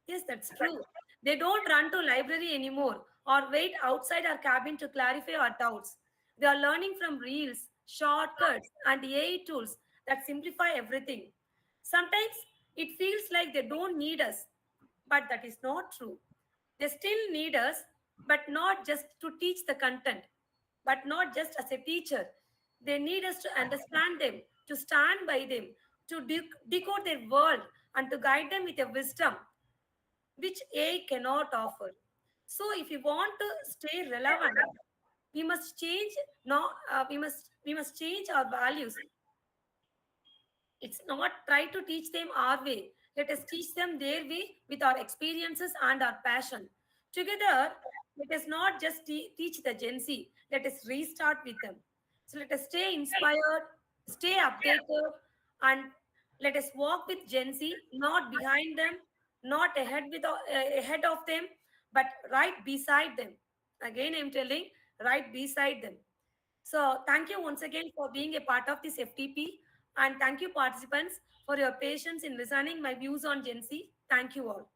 Yes, that's true. They don't run to library anymore or wait outside our cabin to clarify our doubts. They are learning from reels, shortcuts, and AI tools that simplify everything. Sometimes it feels like they don't need us, but that is not true. They still need us, but not just to teach the content, but not just as a teacher. They need us to understand them, to stand by them, to decode their world, and to guide them with a wisdom which AI cannot offer. So, if we want to stay relevant, we must change. No, we must change our values. It's not try to teach them our way. Let us teach them their way with our experiences and our passion. Together, let us not just teach the Gen Z, let us restart with them. So let us stay inspired, stay updated, and let us walk with Gen Z, not behind them, not ahead of them, but right beside them. Again, I'm telling, right beside them. So thank you once again for being a part of this FTP, and thank you participants for your patience in listening my views on Gen Z. Thank you all.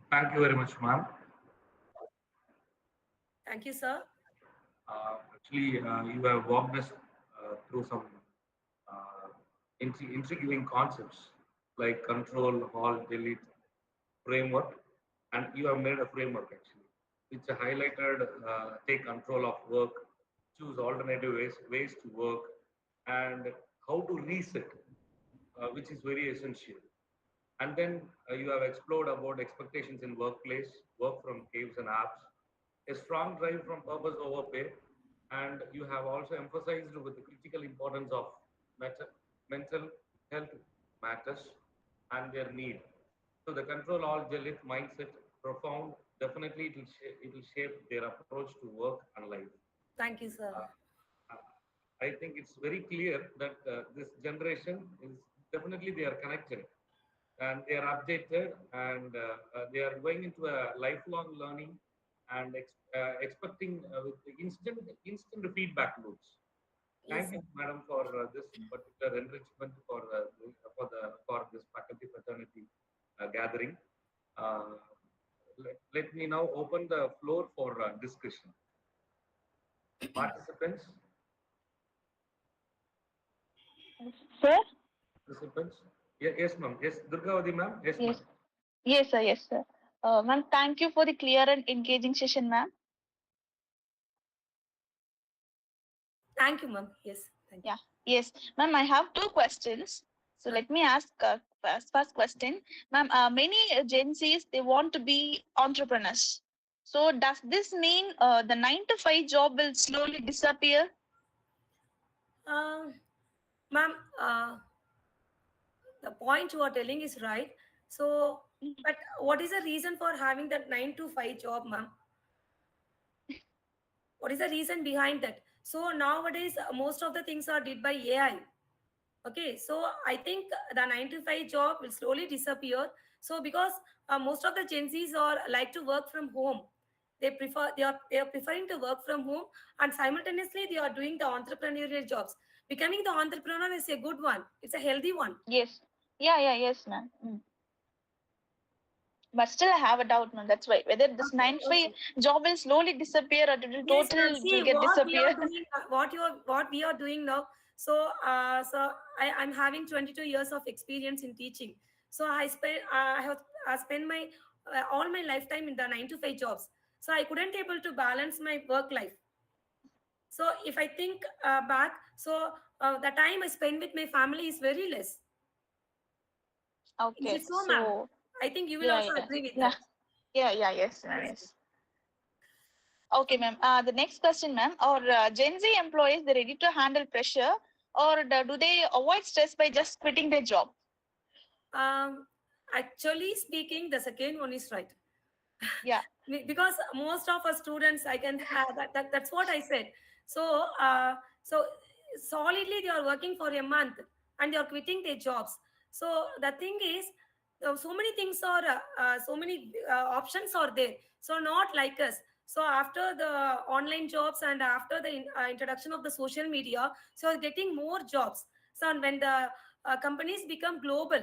Thank you very much, ma'am. Thank you, sir. Actually, you have walked us through some uh, intriguing concepts like control, halt, delete, framework, and you have made a framework actually, which highlighted take control of work, choose alternative ways to work, and how to reset, which is very essential. And then you have explored about expectations in workplace, work from caves and apps, a strong drive from purpose over pay, and you have also emphasized with the critical importance of mental health matters and their need. So the control all delete mindset, profound definitely it will shape their approach to work and life. Thank you, sir. Uh, I think it's very clear that this generation is definitely they are connected and they are updated and they are going into a lifelong learning and expecting with the instant feedback loops. Yes, Thank sir. you, madam, for this particular enrichment for this faculty fraternity gathering. Uh, let me now open the floor for discussion. Participants, Sir? participants. Yes, ma'am. Yes, Durgavati, ma'am. Yes, ma'am. Yes. Yes, sir. Yes, sir. Ma'am, thank you for the clear and engaging session, ma'am. Thank you, ma'am. Yes, thank you. Yeah. Yes, ma'am. I have two questions. So Huh. let me ask first question, ma'am. Many Gen Zs they want to be entrepreneurs. So does this mean the 9 to 5 job will slowly disappear? Uh, Ma'am, the point you are telling is right. So, but what is the reason for having that 9 to 5 job, ma'am? What is the reason behind that? So nowadays, most of the things are did by AI. Okay, so I think the 9 to 5 job will slowly disappear. So because most of the Gen Zs are like to work from home, they are preferring to work from home, and simultaneously they are doing the entrepreneurial jobs. Becoming the entrepreneur is a good one. It's a healthy one. Yes. Yeah. Yeah. Yes, ma'am. But still, I have a doubt, ma'am. That's why whether this Okay, 9 to 5 okay. job will slowly disappear or it will Yes, ma'am. total it See will get what we are disappear. doing, what we are doing now. So, I'm having 22 years of experience in teaching. So I spent my all my lifetime in the 9 to 5 jobs. So I couldn't able to balance my work life. So if I think back, so the time I spend with my family is very less. Is Okay, it so, ma'am? so I think you will yeah, also yeah, agree with yeah, that. yeah, yeah, yes, ma'am, Yes. yes. Okay, ma'am. The next question, ma'am. Are Gen Z employees they ready to handle pressure, or do they avoid stress by just quitting their job? Um, Actually speaking, the second one is right. Yeah. Because most of our students, I can that's what I said. So so solidly they are working for a month and they are quitting their jobs. So the thing is, so many things are so many options are there, so not like us. So after the online jobs and after the introduction of the social media, so getting more jobs. So when the companies become global,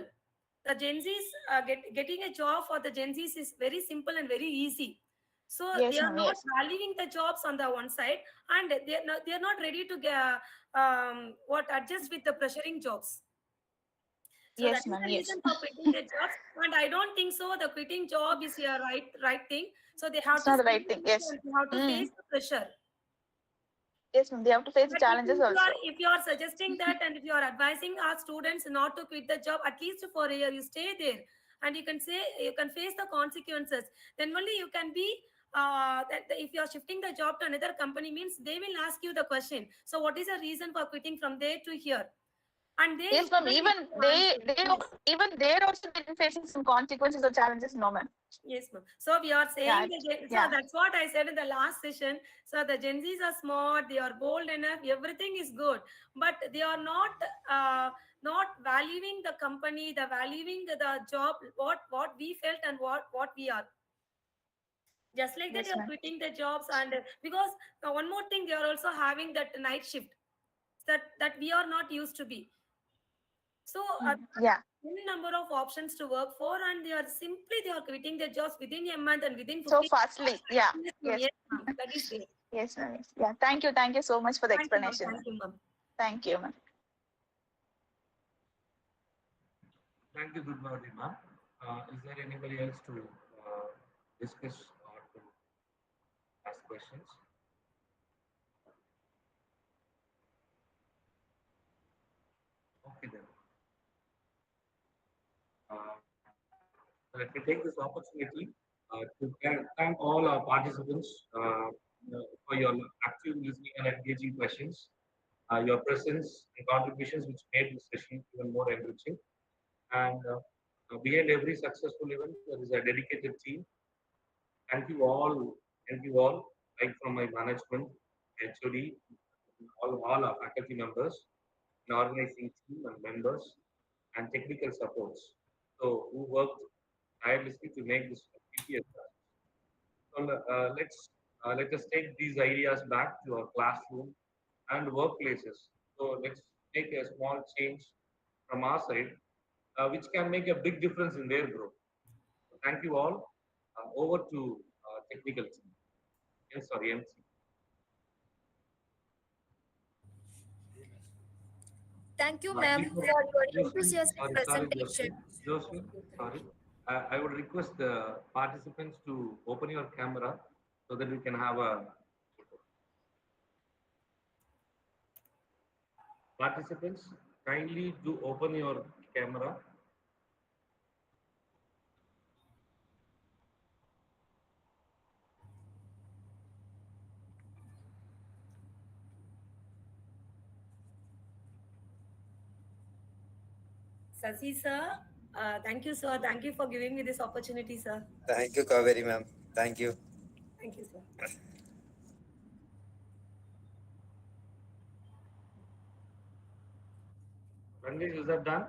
the Gen Zs getting a job for the Gen Zs is very simple and very easy. So they Yes, are ma'am. not Yes. valuing the jobs on the one side, and they are not ready to get, what adjust with the pressuring jobs. So that Yes, is ma'am. the Yes. reason for quitting their jobs. And I don't think so. The quitting job is a right thing. So they have It's to not the stay right thing. with it Yes. and they have to face Mm. the pressure. Yes, ma'am. They have to face the But challenges also. if you are suggesting that and if you are advising our students not to quit the job at least for a year, you stay there and you can say you can face the consequences. Then only you can be if you are shifting the job to another company means they will ask you the question. So what is the reason for quitting from there to here? And there you Yes, ma'am. couldn't able Even to they, answer. they, Yes. even they're also been facing some consequences or challenges. No, ma'am. Yes, ma'am. So we are Yeah. saying the so Yeah. that's what I said in the last session. So the Gen Zs are smart, they are bold enough, everything is good, but they are not valuing the company, the valuing the job, what we felt and what we are. Just like that, they Yes, are ma'am. quitting the jobs, and because one more thing, they are also having that night shift that we are not used to be. So Yeah. many number of options to work for, and they are quitting their jobs within a month and within So 15. fastly. Yeah. Yes, ma'am. Yes. Yes, ma'am. That is there. Yes, ma'am. Yes. Yeah. Thank you. Thank you so much for the Thank you, ma'am. explanation, Thank ma'am. you, ma'am. Thank you, ma'am. Thank you, Durgavati, ma'am. Is there anybody else to discuss or to ask questions? Okay, then. Uh, Let me take this opportunity to thank all our participants for your active listening and engaging questions, your presence and contributions, which made this session even more enriching. And behind every successful event, there is a dedicated team Thank you all. Thank you all, right from my management, HOD, all our faculty members, and organizing team and members, and technical supports. So who worked tirelessly to make this completely a success. So let us take these ideas back to our classroom and workplaces. So let's make a small change from our side, which can make a big difference in their growth. So thank you all. Over to technical team. Yes, sorry, MC. Thank you, ma'am, Before for your Josephine, enthusiastic sorry, presentation. Josephine, sorry. I would request the participants to open your camera so that we can have a participants. Kindly do open your camera. Sasi sir, thank you, sir. Thank you for giving me this opportunity, sir. Thank you, Kaveri ma'am. Thank you. Thank you, sir. Ranveer, is that done?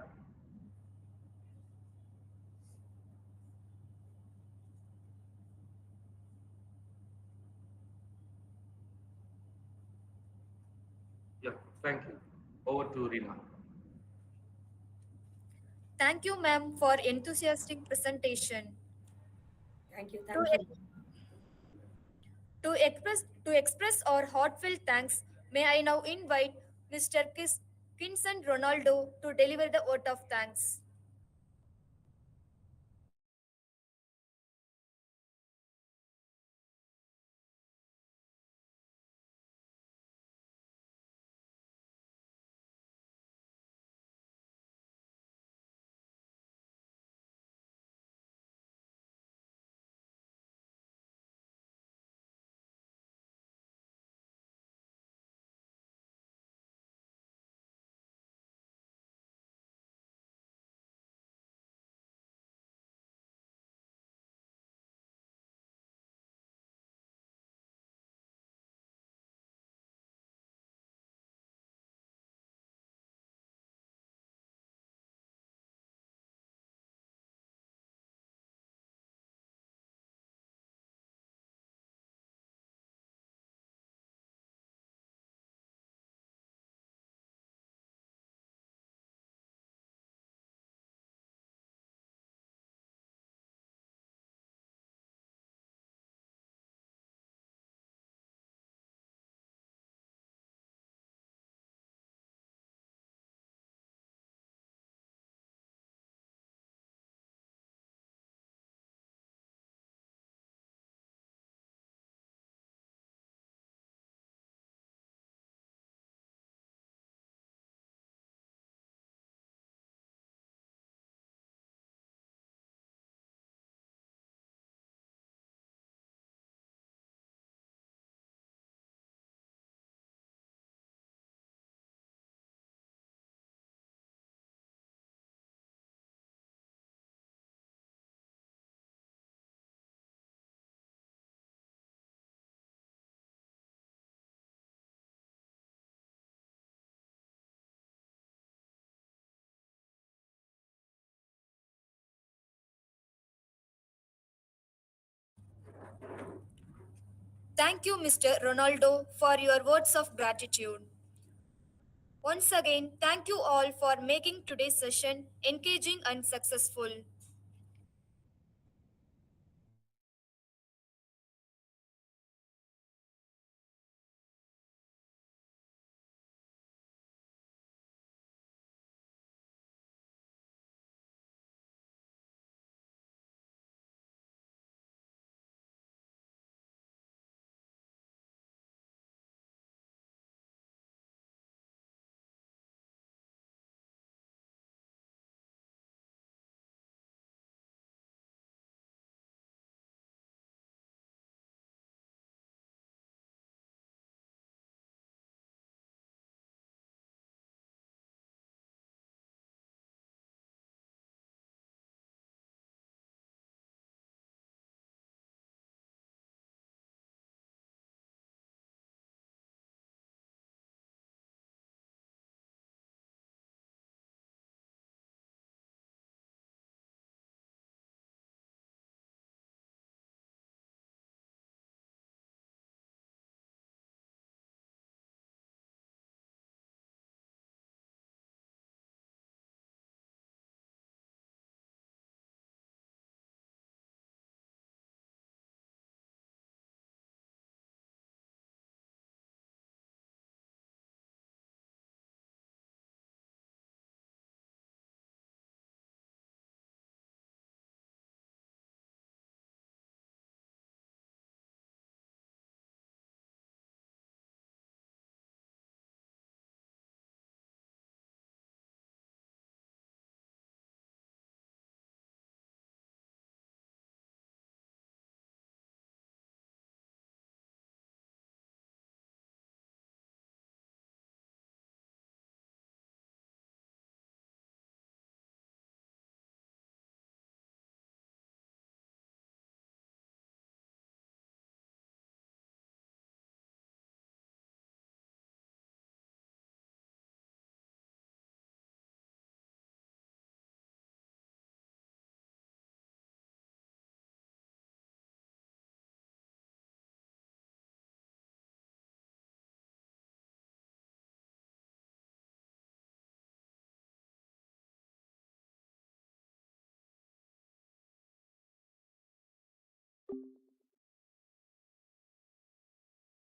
Yeah, thank you. Over to Rina. Thank you, ma'am, for enthusiastic presentation. Thank you. To, Thank you. to express our heartfelt thanks, may I now invite Mr. Kinson Ronaldo to deliver the vote of thanks. Thank you, Mr. Ronaldo, for your words of gratitude. Once again, thank you all for making today's session engaging and successful.